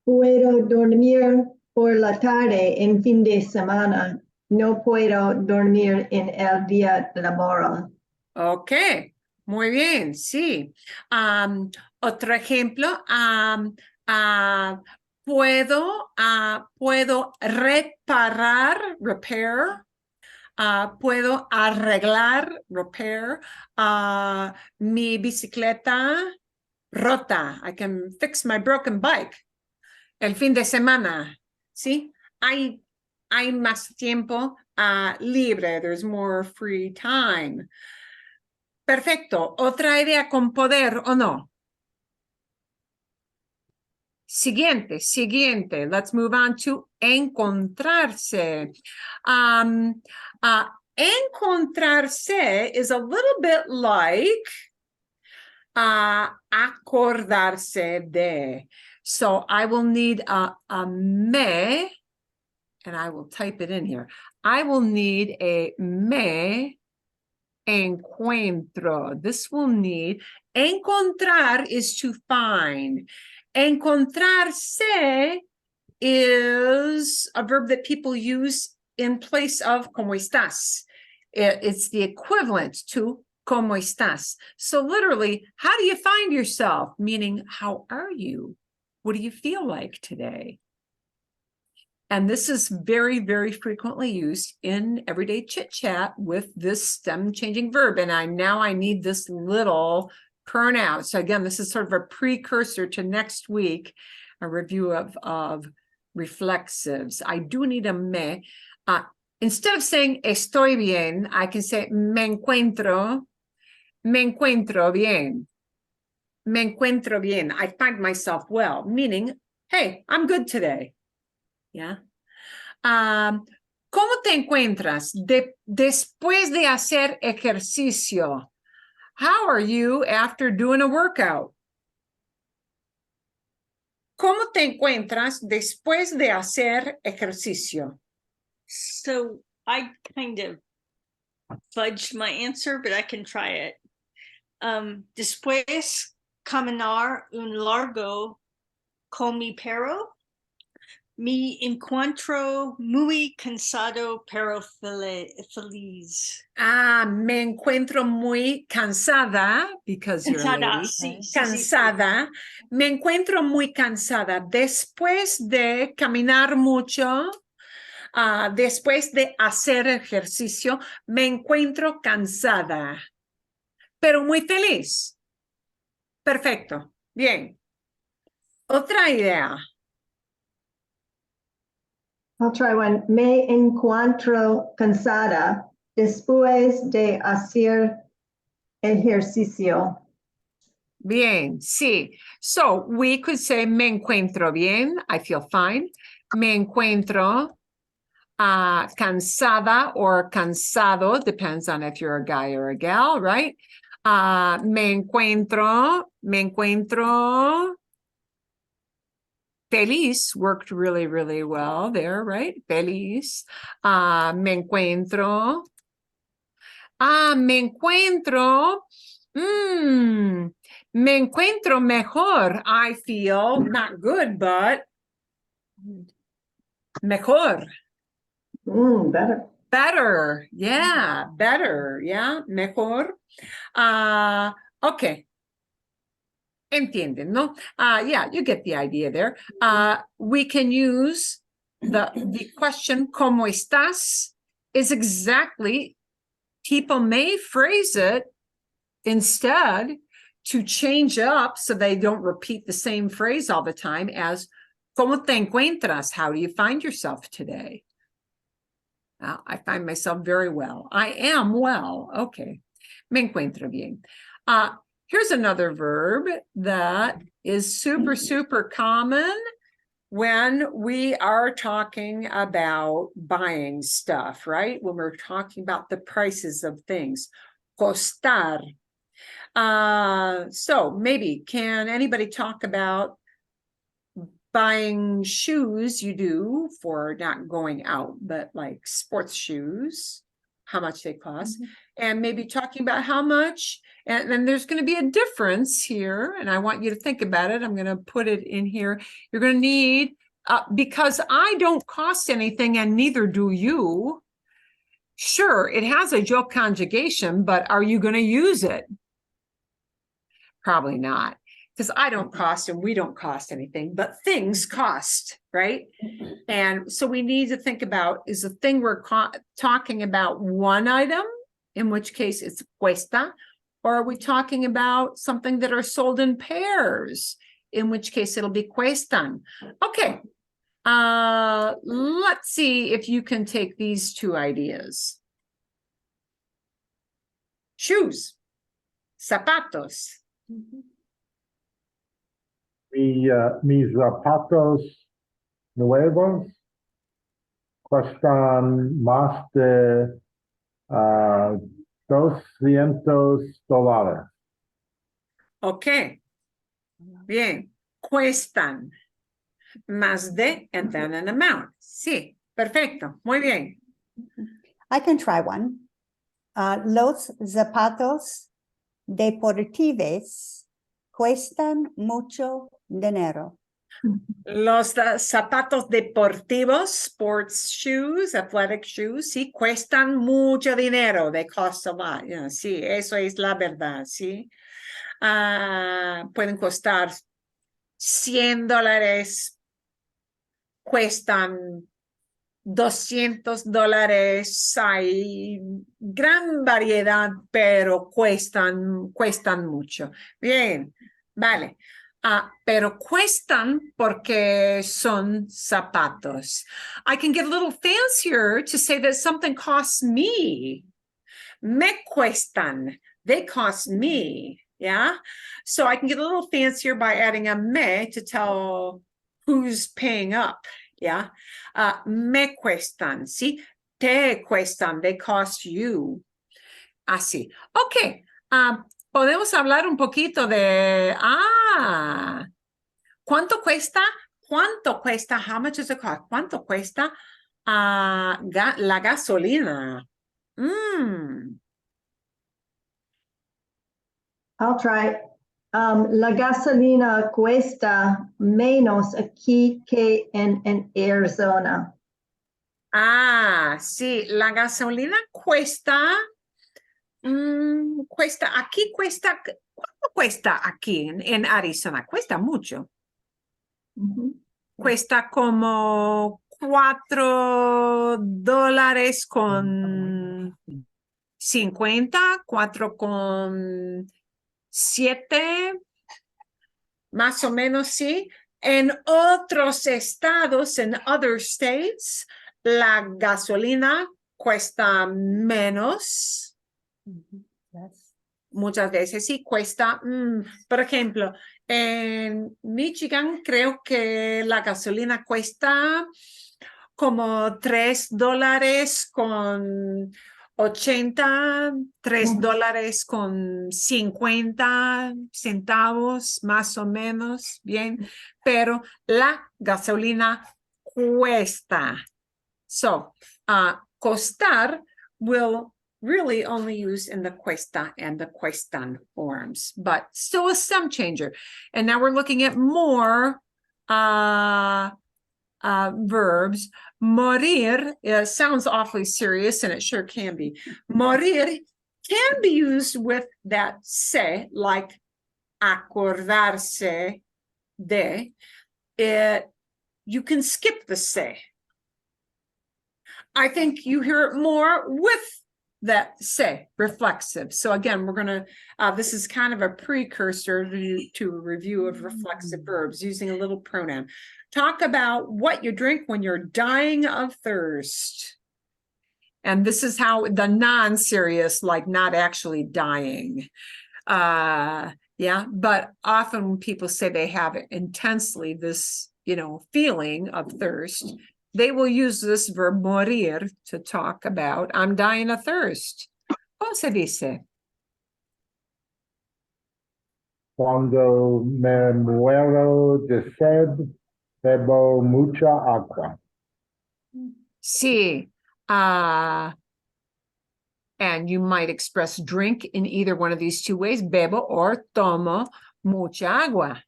Puedo dormir por la tarde en fin de semana. No puedo dormir en el día laboral. Ok, muy bien, sí. Otro ejemplo, puedo reparar, repair. Puedo arreglar, repair, mi bicicleta rota. I can fix my broken bike. El fin de semana, ¿sí? Hay más tiempo libre. There's more free time. Perfecto. ¿Otra idea con poder o no? Siguiente. Let's move on to encontrarse. Encontrarse is a little bit like acordarse de. So I will need a me, and I will type it in here. I will need a me encuentro. This will need, encontrar is to find. Encontrarse is a verb that people use in place of como estás. It's the equivalent to como estás. So literally, how do you find yourself? Meaning, how are you? What do you feel like today? And this is very, very frequently used in everyday chit chat with this stem changing verb. And I need this little pronoun. So again, this is sort of a precursor to next week, a review of reflexives. I do need a me. Instead of saying estoy bien, I can say me encuentro bien. Me encuentro bien. I find myself well, meaning, hey, I'm good today. Yeah. ¿Cómo te encuentras después de hacer ejercicio? How are you after doing a workout? ¿Cómo te encuentras después de hacer ejercicio? So I kind of fudged my answer, but I can try it. Después caminar un largo con mi perro. Me encuentro muy cansado pero feliz. Me encuentro muy cansada, because you're a lady. Sí, Cansada. Me encuentro muy cansada después de caminar mucho, después de hacer ejercicio. Me encuentro cansada, pero muy feliz. Perfecto. Bien. Otra idea. I'll try one. Me encuentro cansada después de hacer ejercicio. Bien, sí. So we could say me encuentro bien. I feel fine. Me encuentro Cansada or cansado, depends on if you're a guy or a gal, right? Me encuentro feliz worked really, really well there, right? Feliz. Me encuentro. Me encuentro. Me encuentro mejor. I feel not good, but mejor. Better. Better. Yeah, better. Yeah, mejor. Okay. Entienden, ¿no? Yeah, you get the idea there. We can use the question, ¿cómo estás? Is exactly, people may phrase it instead to change up so they don't repeat the same phrase all the time as, ¿cómo te encuentras? How do you find yourself today? I find myself very well. I am well. Okay. Me encuentro bien. Here's another verb that is super, super common when we are talking about buying stuff, right? When we're talking about the prices of things. Costar. So maybe, can anybody talk about buying shoes you do for not going out, but like sports shoes, how much they cost, and maybe talking about how much, and then there's going to be a difference here, and I want you to think about it. I'm going to put it in here. You're going to need, because I don't cost anything and neither do you. Sure, it has a yo conjugation, but are you going to use it? Probably not. Because I don't cost and we don't cost anything, but things cost, right? And so we need to think about, is the thing we're talking about one item, in which case it's cuesta, or are we talking about something that are sold in pairs, in which case it'll be cuestan? Okay, let's see if you can take these two ideas. Shoes, zapatos. Mis zapatos nuevos cuestan más de $200. Okay, bien, cuestan más de, and then an amount. Sí, perfecto, muy bien. I can try one. Los zapatos deportivos cuestan mucho dinero. Los zapatos deportivos, sports shoes, athletic shoes, sí, cuestan mucho dinero. They cost a lot. Yeah, sí, eso es la verdad, sí. Pueden costar $100, cuestan $200. Hay gran variedad, pero cuestan mucho. Bien, vale. Pero cuestan porque son zapatos. I can get a little fancier to say that something costs me. Me cuestan. They cost me. Yeah. So I can get a little fancier by adding a me to tell who's paying up. Yeah. Me cuestan. See, te cuestan. They cost you. Así. Okay. Podemos hablar un poquito de, ¿cuánto cuesta? ¿Cuánto cuesta? How much does it cost? ¿Cuánto cuesta la gasolina? I'll try. La gasolina cuesta menos aquí que en Arizona. Sí, la gasolina cuesta, ¿cuánto cuesta aquí en Arizona? Cuesta mucho. Cuesta como $4 con 50, 4,7, más o menos, sí. En otros estados, en other states, la gasolina cuesta menos. Muchas veces sí cuesta, por ejemplo, en Michigan creo que la gasolina cuesta como $3 con 80, $3 con 50 centavos, más o menos, bien, pero la gasolina cuesta. So, costar will really only use in the cuesta and the cuestan forms, but still a stem changer. And now we're looking at more verbs. Morir sounds awfully serious, and it sure can be. Morir can be used with that se, like acordarse de. You can skip the se. I think you hear it more with that se, reflexive. So again, we're going to, this is kind of a precursor to a review of reflexive verbs using a little pronoun. Talk about what you drink when you're dying of thirst. And this is how the non-serious, like not actually dying. Yeah, but often when people say they have intensely this, feeling of thirst, they will use this verb morir to talk about, I'm dying of thirst. ¿Cómo se dice? Cuando me muero de sed, bebo mucha agua. Sí. And you might express drink in either one of these two ways, bebo or tomo mucha agua.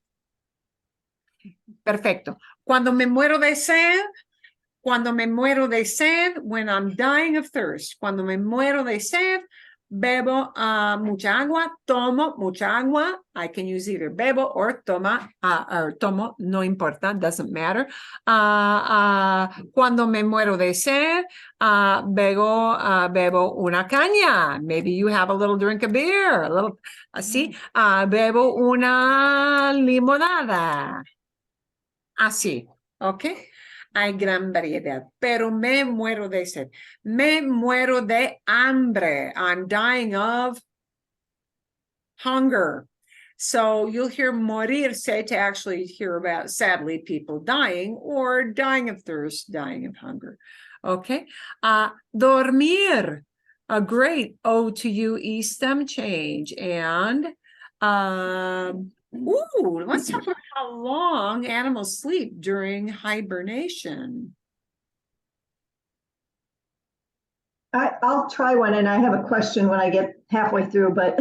Perfecto. Cuando me muero de sed, when I'm dying of thirst. Cuando me muero de sed, bebo mucha agua, tomo mucha agua. I can use either bebo or toma, or tomo, no importa, doesn't matter. Cuando me muero de sed, bebo una caña. Maybe you have a little drink of beer, a little, así. Bebo una limonada. Así, ¿ok? Hay gran variedad, pero me muero de sed. Me muero de hambre. I'm dying of hunger. So you'll hear morir say to actually hear about, sadly, people dying or dying of thirst, dying of hunger. Okay. Dormir. A great O to U-E stem change. And let's talk about how long animals sleep during hibernation. I'll try one, and I have a question when I get halfway through, but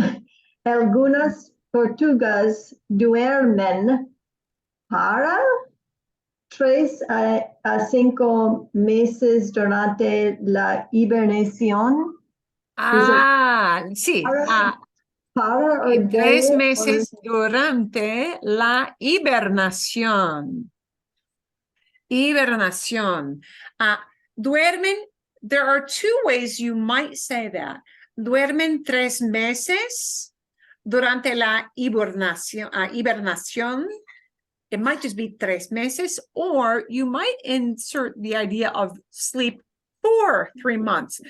algunas tortugas duermen para 3 a 5 meses durante la hibernación. Sí. Para o 3 de, meses durante la hibernación. Hibernación. Duermen, there are 2 ways you might say that. Duermen 3 meses durante la hibernación. It might just be 3 meses, or you might insert the idea of sleep for 3 months.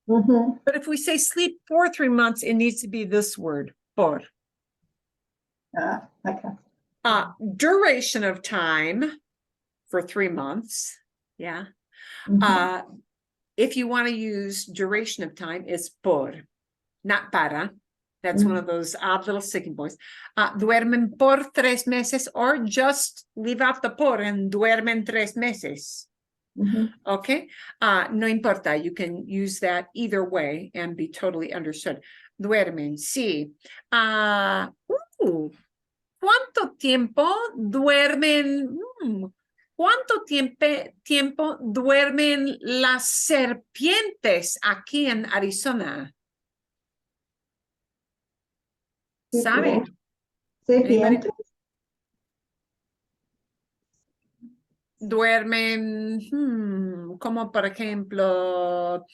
But if we say sleep for 3 months, it needs to be this word, por. Okay. Duration of time for 3 months. Yeah. If you want to use duration of time, it's por, not para. That's one of those odd little sticking points. Duermen por 3 meses, or just leave out the por and duermen 3 meses. Okay. No importa. You can use that either way and be totally understood. Duermen, sí. ¿Cuánto tiempo duermen? ¿Cuánto tiempo duermen las serpientes aquí en Arizona? ¿Saben? Serpientes. Duermen, como por ejemplo,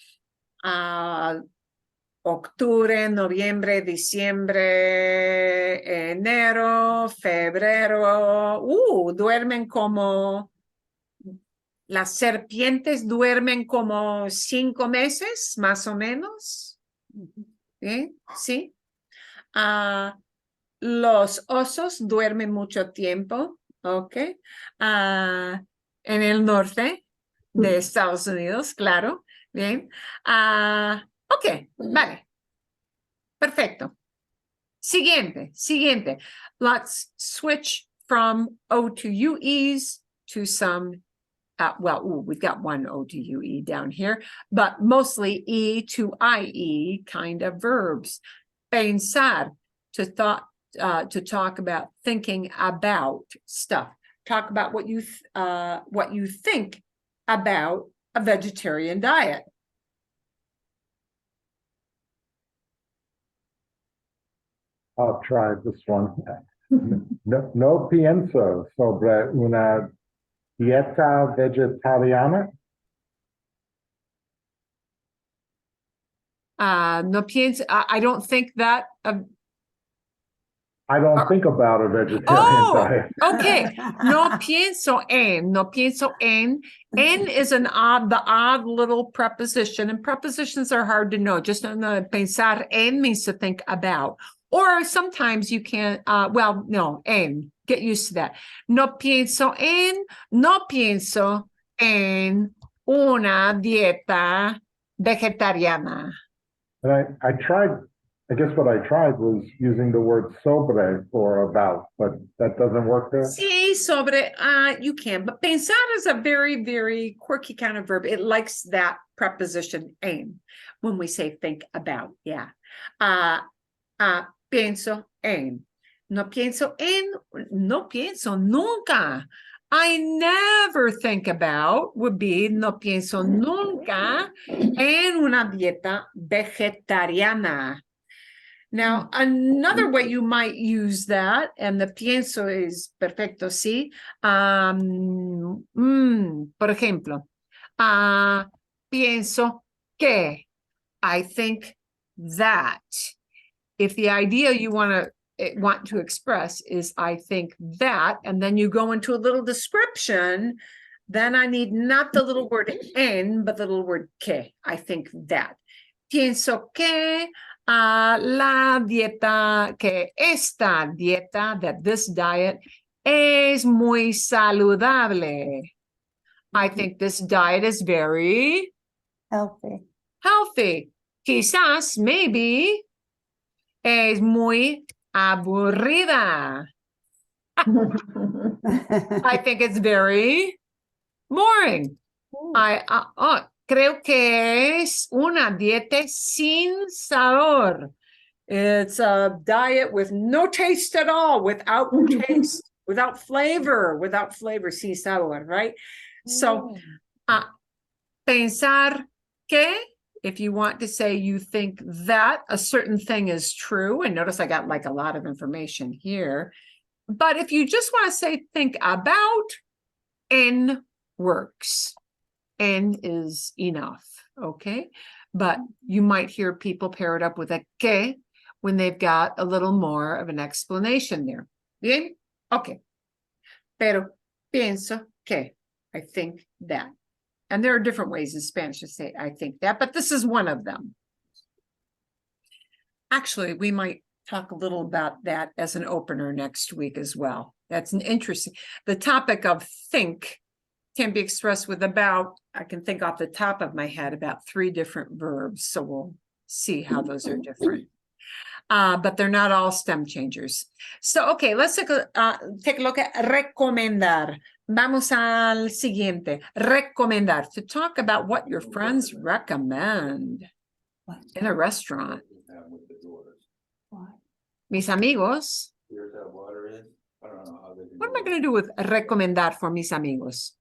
octubre, noviembre, diciembre, enero, febrero. Duermen como, las serpientes duermen como 5 meses, más o menos. Sí. Los osos duermen mucho tiempo, ¿ok? En el norte, de Estados Unidos, claro. Bien. Ok, vale. Perfecto. Siguiente. Let's switch from O to UEs to some, we've got one O to UE down here, but mostly E to IE kind of verbs. Pensar, to talk about thinking about stuff. Talk about what you think about a vegetarian diet. I'll try this one. No pienso sobre una dieta vegetariana. No pienso, I don't think that. I don't think about a vegetarian diet. Okay. No pienso en. En is the odd little preposition, and prepositions are hard to know. Just know pensar en means to think about. Or sometimes you can't, no, en. Get used to that. No pienso en una dieta vegetariana. And I tried, I guess what I tried was using the word sobre for about, but that doesn't work there. Sí, sobre, you can, but pensar is a very, very quirky kind of verb. It likes that preposition en when we say think about, yeah. Pienso en. No pienso nunca. I never think about would be no pienso nunca en una dieta vegetariana. Now, another way you might use that, and the pienso is perfecto, sí. Por ejemplo, pienso que, I think that. If the idea you want to express is I think that, and then you go into a little description, then I need not the little word en, but the little word que. I think that. Pienso que esta dieta, that this diet es muy saludable. I think this diet is very healthy. Quizás, maybe, es muy aburrida. I think it's very boring. Creo que es una dieta sin sabor. It's a diet with no taste at all, without taste, without flavor, sin sabor, right? So, pensar que, if you want to say you think that a certain thing is true, and notice I got like a lot of information here, but if you just want to say think about, en works. En is enough, okay? But you might hear people pair it up with a que when they've got a little more of an explanation there. Bien? Okay. Pero pienso que, I think that. And there are different ways in Spanish to say I think that, but this is one of them. Actually, we might talk a little about that as an opener next week as well. That's an interesting, the topic of think can be expressed with about, I can think off the top of my head about 3 different verbs. So we'll see how those are different. But they're not all stem changers. So, okay, let's take a look at recomendar. Vamos al siguiente. Recomendar, to talk about what your friends recommend in a restaurant. Mis amigos. What am I going to do with recomendar for mis amigos?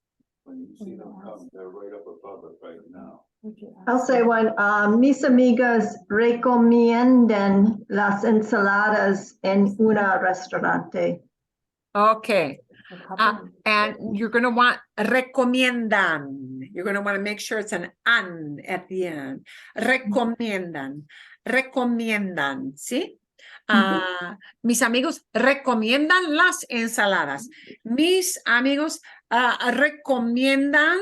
They're right up above it right now. I'll say one. Mis amigas recomiendan las ensaladas en una restaurante. Okay. And you're going to want recomiendan. You're going to want to make sure it's an at the end. Recomiendan. ¿Sí? Mis amigos recomiendan las ensaladas. Mis amigos recomiendan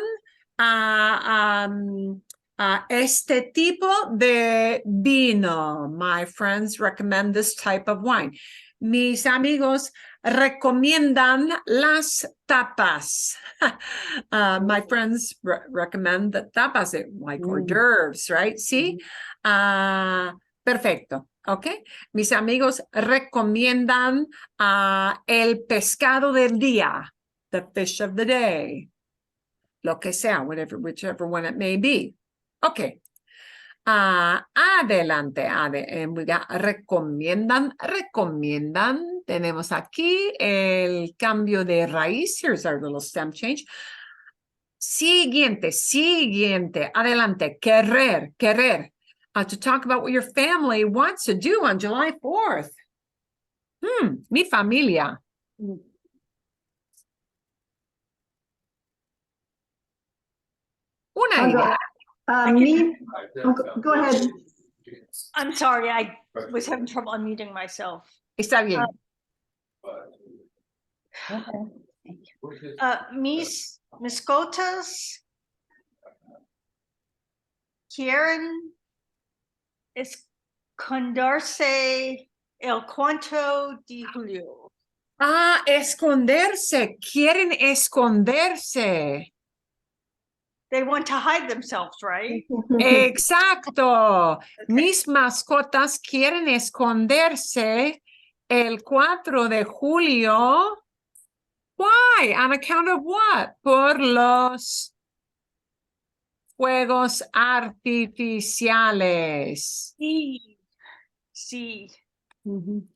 este tipo de vino. My friends recommend this type of wine. Mis amigos recomiendan las tapas. My friends recommend the tapas, like hors d'oeuvres, right? Sí. Perfecto. Ok. Mis amigos recomiendan el pescado del día, the fish of the day. Lo que sea, whichever one it may be. Ok. Adelante, recomiendan. Tenemos aquí el cambio de raíz. Here's our little stem change. Siguiente. Adelante, querer. To talk about what your family wants to do on July 4th. Mi familia. Una idea. Go ahead. I'm sorry, I was having trouble unmuting myself. Está bien. Mis mascotas quieren esconderse el 4 de julio. Esconderse. Quieren esconderse. They want to hide themselves, right? Exacto. Mis mascotas quieren esconderse el 4 de julio. Why? On account of what? Por los fuegos artificiales. Sí.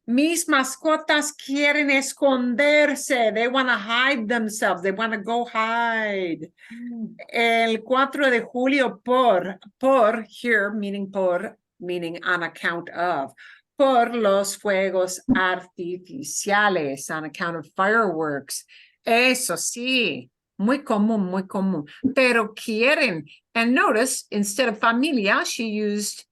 Mis mascotas quieren esconderse. They want to hide themselves. They want to go hide. El 4 de julio por here, meaning on account of, por los fuegos artificiales, on account of fireworks. Eso sí, muy común. Pero quieren, and notice, instead of familia, she used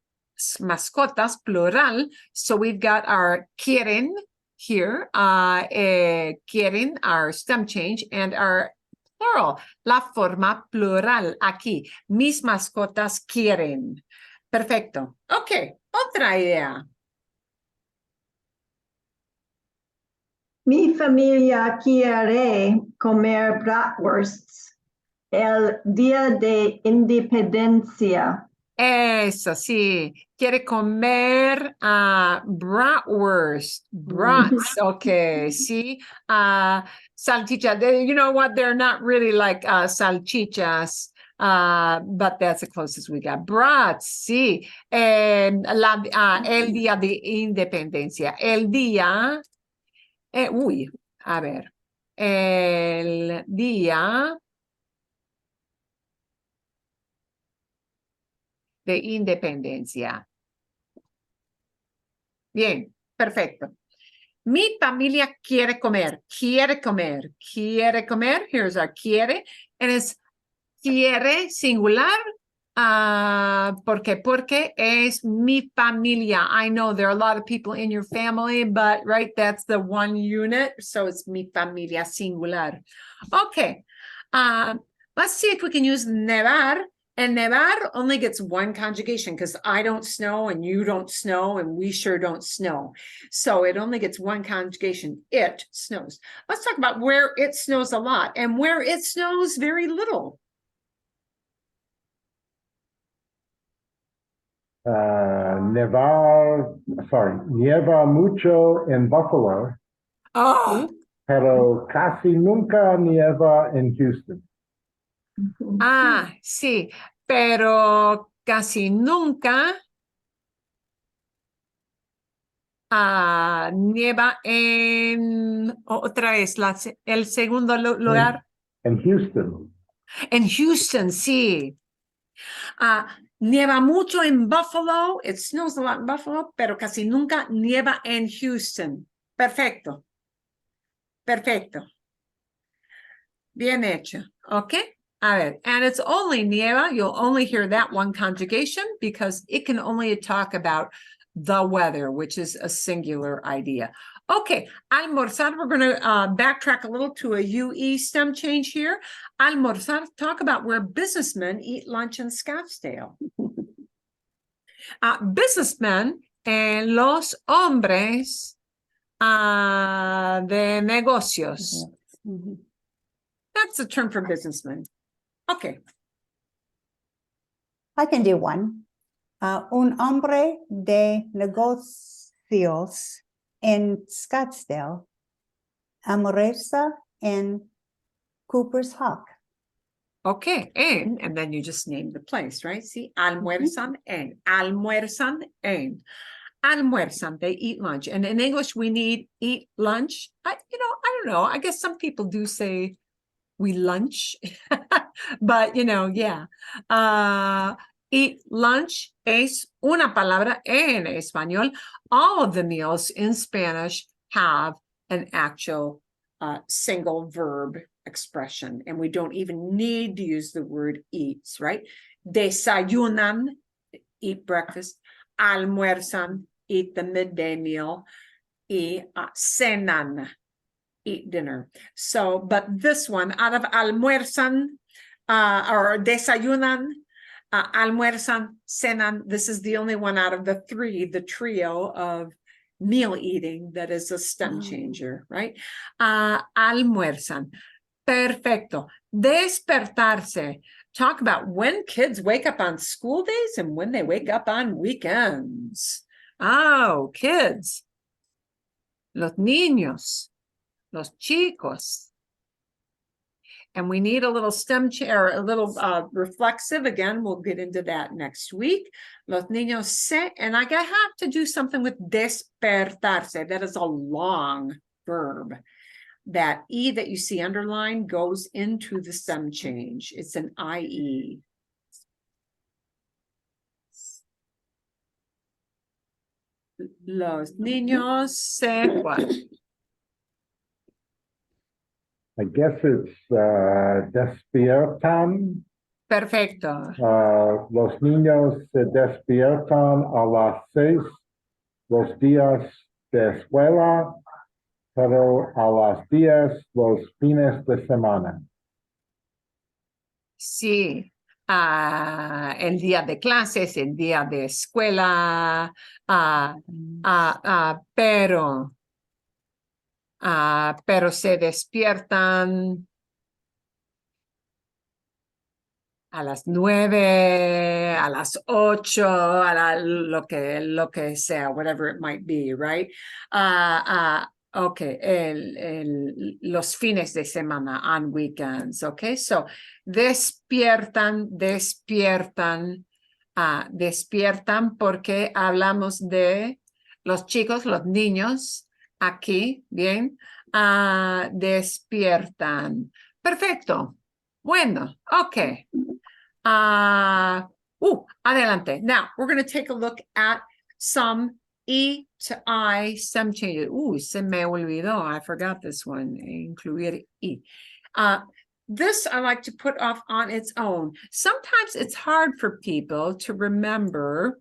mascotas, plural. So we've got our quieren here, quieren, our stem change, and our plural, la forma plural aquí. Mis mascotas quieren. Perfecto. Ok, otra idea. Mi familia quiere comer bratwursts el día de independencia. Eso, sí. Quiere comer bratwurst. Brats, okay, sí. Salchicha. You know what? They're not really like salchichas, but that's the closest we got. Brats, sí. El día de independencia. El día, a ver. El día de independencia. Bien, perfecto. Mi familia quiere comer. Here's our quiere. And it's quiere singular. Porque es mi familia. I know there are a lot of people in your family, but right, that's the one unit. So it's mi familia singular. Okay. Let's see if we can use nevar. And nevar only gets one conjugation because I don't snow and you don't snow and we sure don't snow. So it only gets one conjugation. It snows. Let's talk about where it snows a lot and where it snows very little. Nieva mucho en Buffalo, pero casi nunca nieva en Houston. Sí, pero casi nunca nieva en, otra vez, el segundo lugar. En Houston. En Houston, sí. Nieva mucho en Buffalo. It snows a lot in Buffalo, pero casi nunca nieva en Houston. Perfecto. Bien hecho. Ok. A ver, and it's only nieva. You'll only hear that one conjugation because it can only talk about the weather, which is a singular idea. Okay, almorzar, we're going to backtrack a little to a UE stem change here. Almorzar, talk about where businessmen eat lunch in Scottsdale. Businessmen, los hombres De negocios. Mhm. That's a term for businessmen. Okay. I can do one. Un hombre de negocios in Scottsdale almuerza en Cooper's Hawk. Okay, and then you just name the place, right? See, almuerzan en, almuerzan, they eat lunch. And in English, we need eat lunch. I don't know. I guess some people do say we lunch, but yeah. Eat lunch es una palabra en español. All of the meals in Spanish have an actual single verb expression, and we don't even need to use the word eats, right? Desayunan, eat breakfast. Almuerzan, eat the midday meal. Y cenan, eat dinner. So, but this one, out of almuerzan or desayunan, almuerzan, cenan, this is the only one out of the three, the trio of meal eating that is a stem changer, right? Almuerzan. Perfecto. Despertarse. Talk about when kids wake up on school days and when they wake up on weekends. Oh, kids. Los niños. Los chicos. And we need a little stem chair, a little reflexive. Again, we'll get into that next week. Los niños se, and I have to do something with despertarse. That is a long verb. That E that you see underlined goes into the stem change. It's an IE. Los niños se what? I guess it's despiertan. Perfecto. Los niños se despiertan a las 6 los días de escuela, pero a las 10 los fines de semana. Sí. El día de clases, el día de escuela, pero se despiertan a las 9, a las 8, lo que sea, whatever it might be, right? Okay, los fines de semana, on weekends, okay? So, despiertan porque hablamos de los chicos, los niños, aquí, bien, despiertan. Perfecto. Bueno, okay. Adelante. Now, we're going to take a look at some E to I stem changes. Se me olvidó. I forgot this one. Incluir E. This I like to put off on its own. Sometimes it's hard for people to remember.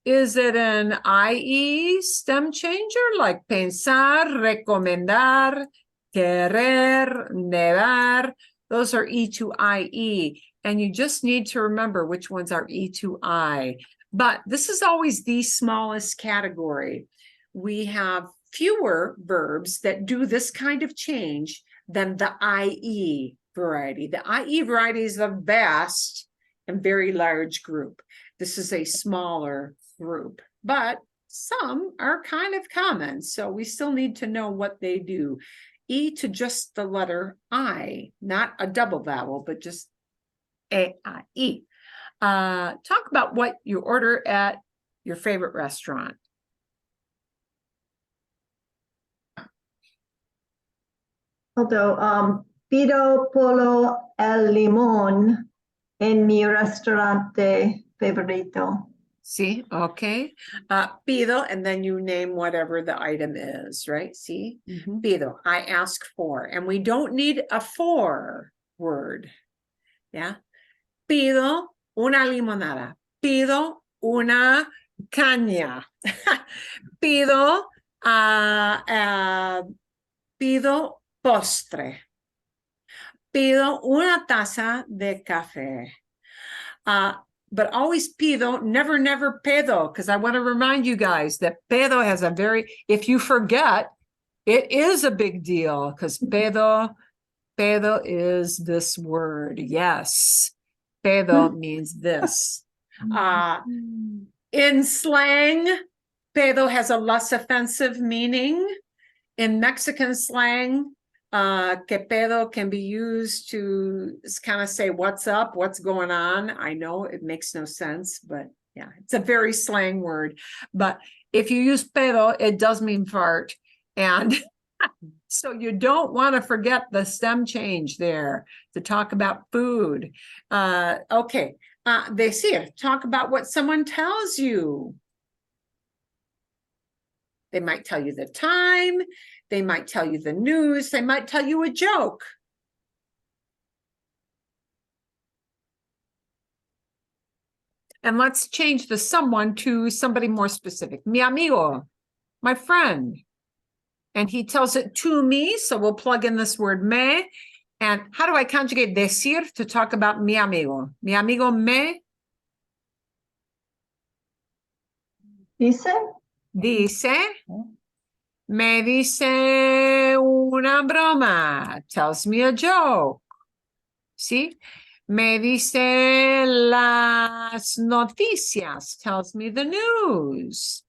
Is it an IE stem changer like pensar, recomendar, querer, nevar? Those are E to IE, and you just need to remember which ones are E to I. But this is always the smallest category. We have fewer verbs that do this kind of change than the IE variety. The IE variety is a vast and very large group. This is a smaller group, but some are kind of common, so we still need to know what they do. E to just the letter I, not a double vowel, but just A-I-E. Talk about what you order at your favorite restaurant. Although, pido pollo al limón en mi restaurante favorito. See, okay. Pido, and then you name whatever the item is, right? See, pido, I ask for, and we don't need a for word. Yeah. Pido una limonada. Pido una caña. Pido, pido postre. Pido una taza de café. but always pido, never pedo, because I want to remind you guys that pedo has a if you forget, it is a big deal, because pedo is this word. Yes, pedo means this. In slang, pedo has a less offensive meaning. In Mexican slang, que pedo can be used to kind of say, what's up, what's going on. I know it makes no sense, but yeah, it's a very slang word. But if you use pedo, it does mean fart. And so you don't want to forget the stem change there to talk about food. Okay, decir, talk about what someone tells you. They might tell you the time. They might tell you the news. They might tell you a joke. And let's change the someone to somebody more specific. Mi amigo, my friend. And he tells it to me, so we'll plug in this word me. And how do I conjugate decir to talk about mi amigo? Mi amigo me Dice, me dice una broma, tells me a joke. ¿Sí? Me dice las noticias, tells me the news.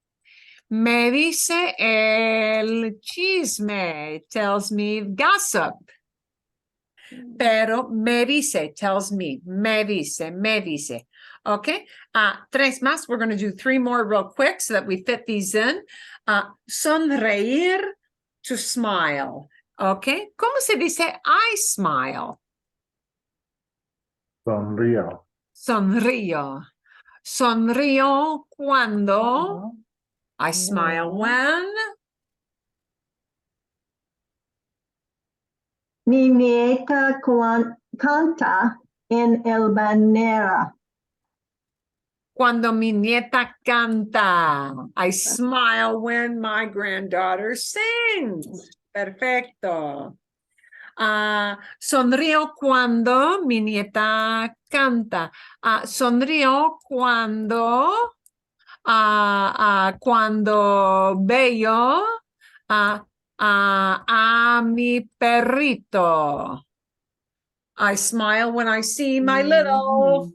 Me dice el chisme, tells me gossip. Pero me dice tells me, me dice. Okay, tres más. We're going to do 3 more real quick so that we fit these in. Sonreír, to smile. Okay, ¿cómo se dice I smile? Sonrío. Sonrío. Sonrío cuando. I smile when. mi nieta canta en el banera. Cuando mi nieta canta. I smile when my granddaughter sings. Perfecto. Sonrío cuando mi nieta canta. Sonrío cuando veo a mi perrito. I smile when I see my little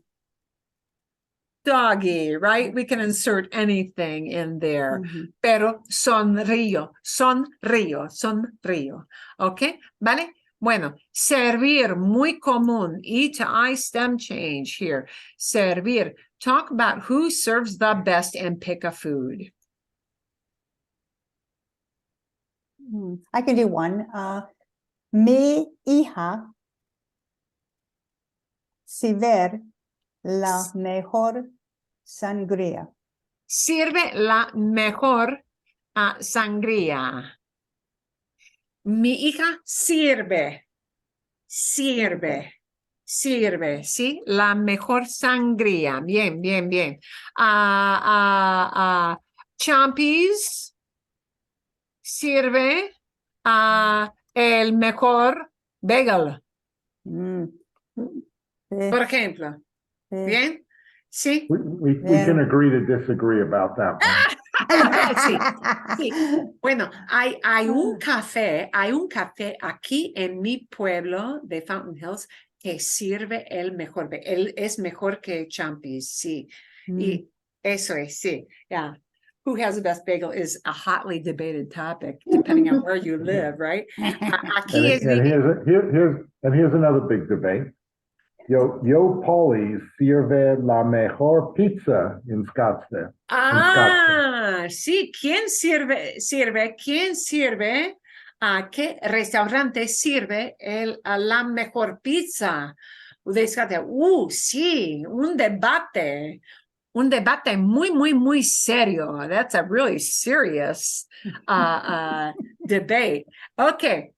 doggy, right? We can insert anything in there. Pero sonrío. ¿Ok? ¿Vale? Bueno, servir, muy común. E to I stem change here. Servir. Talk about who serves the best and pick a food. I can do one. Mi hija sirve la mejor sangría. Sirve la mejor sangría. Mi hija sirve, ¿sí? La mejor sangría. Bien. Champis sirve el mejor bagel. Por ejemplo. Bien, ¿sí? We can agree to disagree about that one. Sí. Bueno, hay un café aquí en mi pueblo de Fountain Hills que sirve el mejor, él es mejor que Champis, sí. Y eso es, sí, yeah. Who has the best bagel is a hotly debated topic, depending on where you live, right? Aquí es here's another big debate. Yo Paulie sirve la mejor pizza in Scottsdale. Sí, ¿quién sirve? ¿Quién sirve? ¿Qué restaurante sirve la mejor pizza? Sí, un debate muy serio. That's a really serious debate. Okay.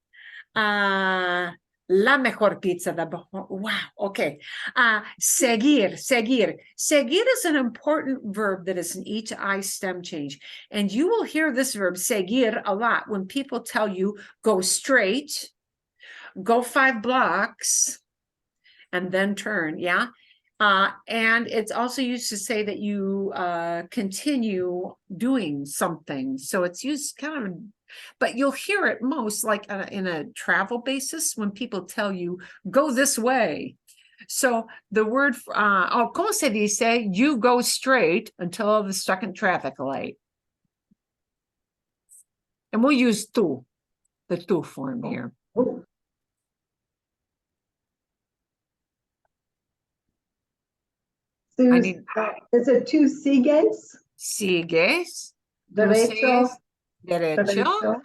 La mejor pizza. Wow. Okay. Seguir. Seguir is an important verb that is an E to I stem change. And you will hear this verb, seguir, a lot when people tell you go straight, go 5 blocks, and then turn. Yeah. And it's also used to say that you continue doing something. So it's used kind of, but you'll hear it most like in a travel basis when people tell you, go this way. So the word, ¿cómo se dice? You go straight until the second traffic light. And we'll use tú, the tú form here. I need Is it two sigues? sigues, tú Derecho, sigues, derecho, derecho,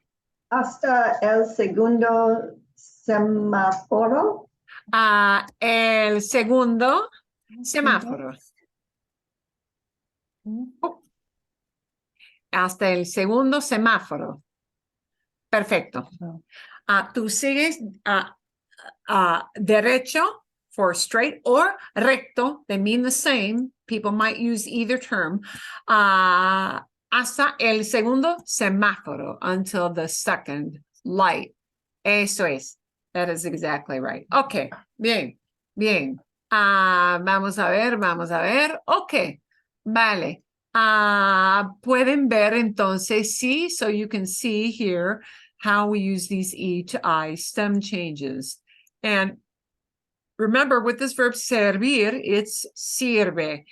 hasta el segundo semáforo. el segundo semáforo. Oh. Hasta el segundo semáforo. Perfecto. Tú sigues derecho for straight or recto. They mean the same. People might use either term. Hasta el segundo semáforo, until the second light. Eso es. That is exactly right. Okay. Bien. Bien. Vamos a ver. Okay. Vale. Pueden ver entonces, sí, so you can see here how we use these E to I stem changes. And remember, with this verb servir, it's sirve,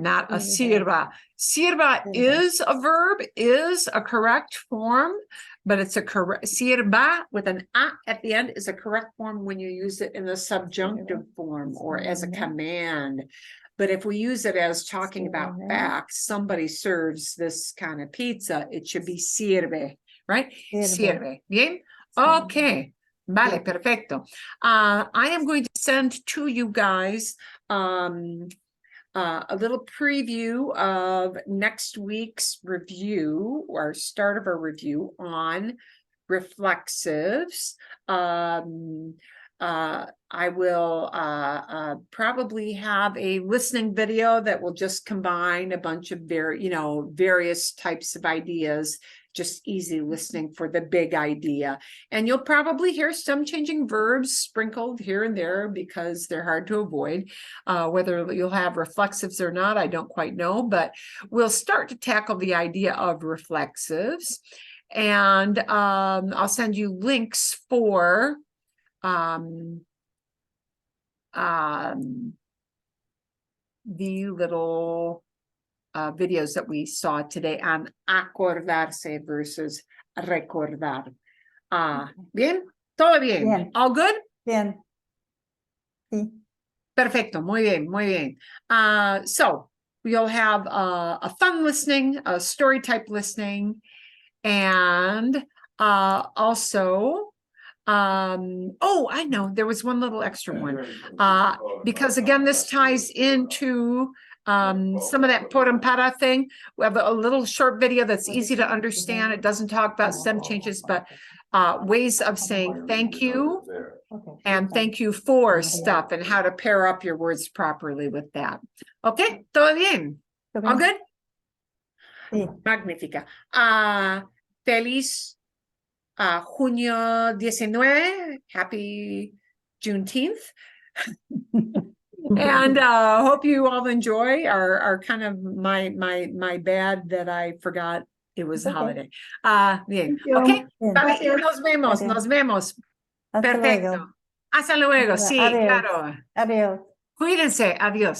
not a sirva. Sirva is a verb, is a correct form, but it's a correct, sirva with an a at the end is a correct form when you use it in the subjunctive form or as a command. But if we use it as talking about facts, somebody serves this kind of pizza, it should be sirve, right? Sirve. Bien? Okay. Vale, perfecto. I am going to send to you guys a little preview of next week's review, or start of a review on reflexives. I will probably have a listening video that will just combine a bunch of various types of ideas, just easy listening for the big idea. And you'll probably hear some changing verbs sprinkled here and there because they're hard to avoid. Whether you'll have reflexives or not, I don't quite know, but we'll start to tackle the idea of reflexives. And I'll send you links for the little videos that we saw today on acordarse versus recordar. Bien, todo bien. Bien. All good? Bien. Sí. Perfecto, muy bien, muy bien. So we'll have a fun listening, a story type listening, and also I know there was one little extra one, because again this ties into some of that por and para thing. We have a little short video that's easy to understand. It doesn't talk about stem changes, but ways of saying thank you and thank you for stuff and how to pair up your words properly with that. Okay, todo bien? All good? Sí. Magnífica. Feliz Junio 19, happy Juneteenth. And hope you all enjoy our kind of my bad that I forgot it was a holiday. Bien. Okay, Bien. vale, nos vemos. Hasta Perfecto. luego. Hasta luego, sí, Adiós. claro. Adiós. Cuídense, adiós.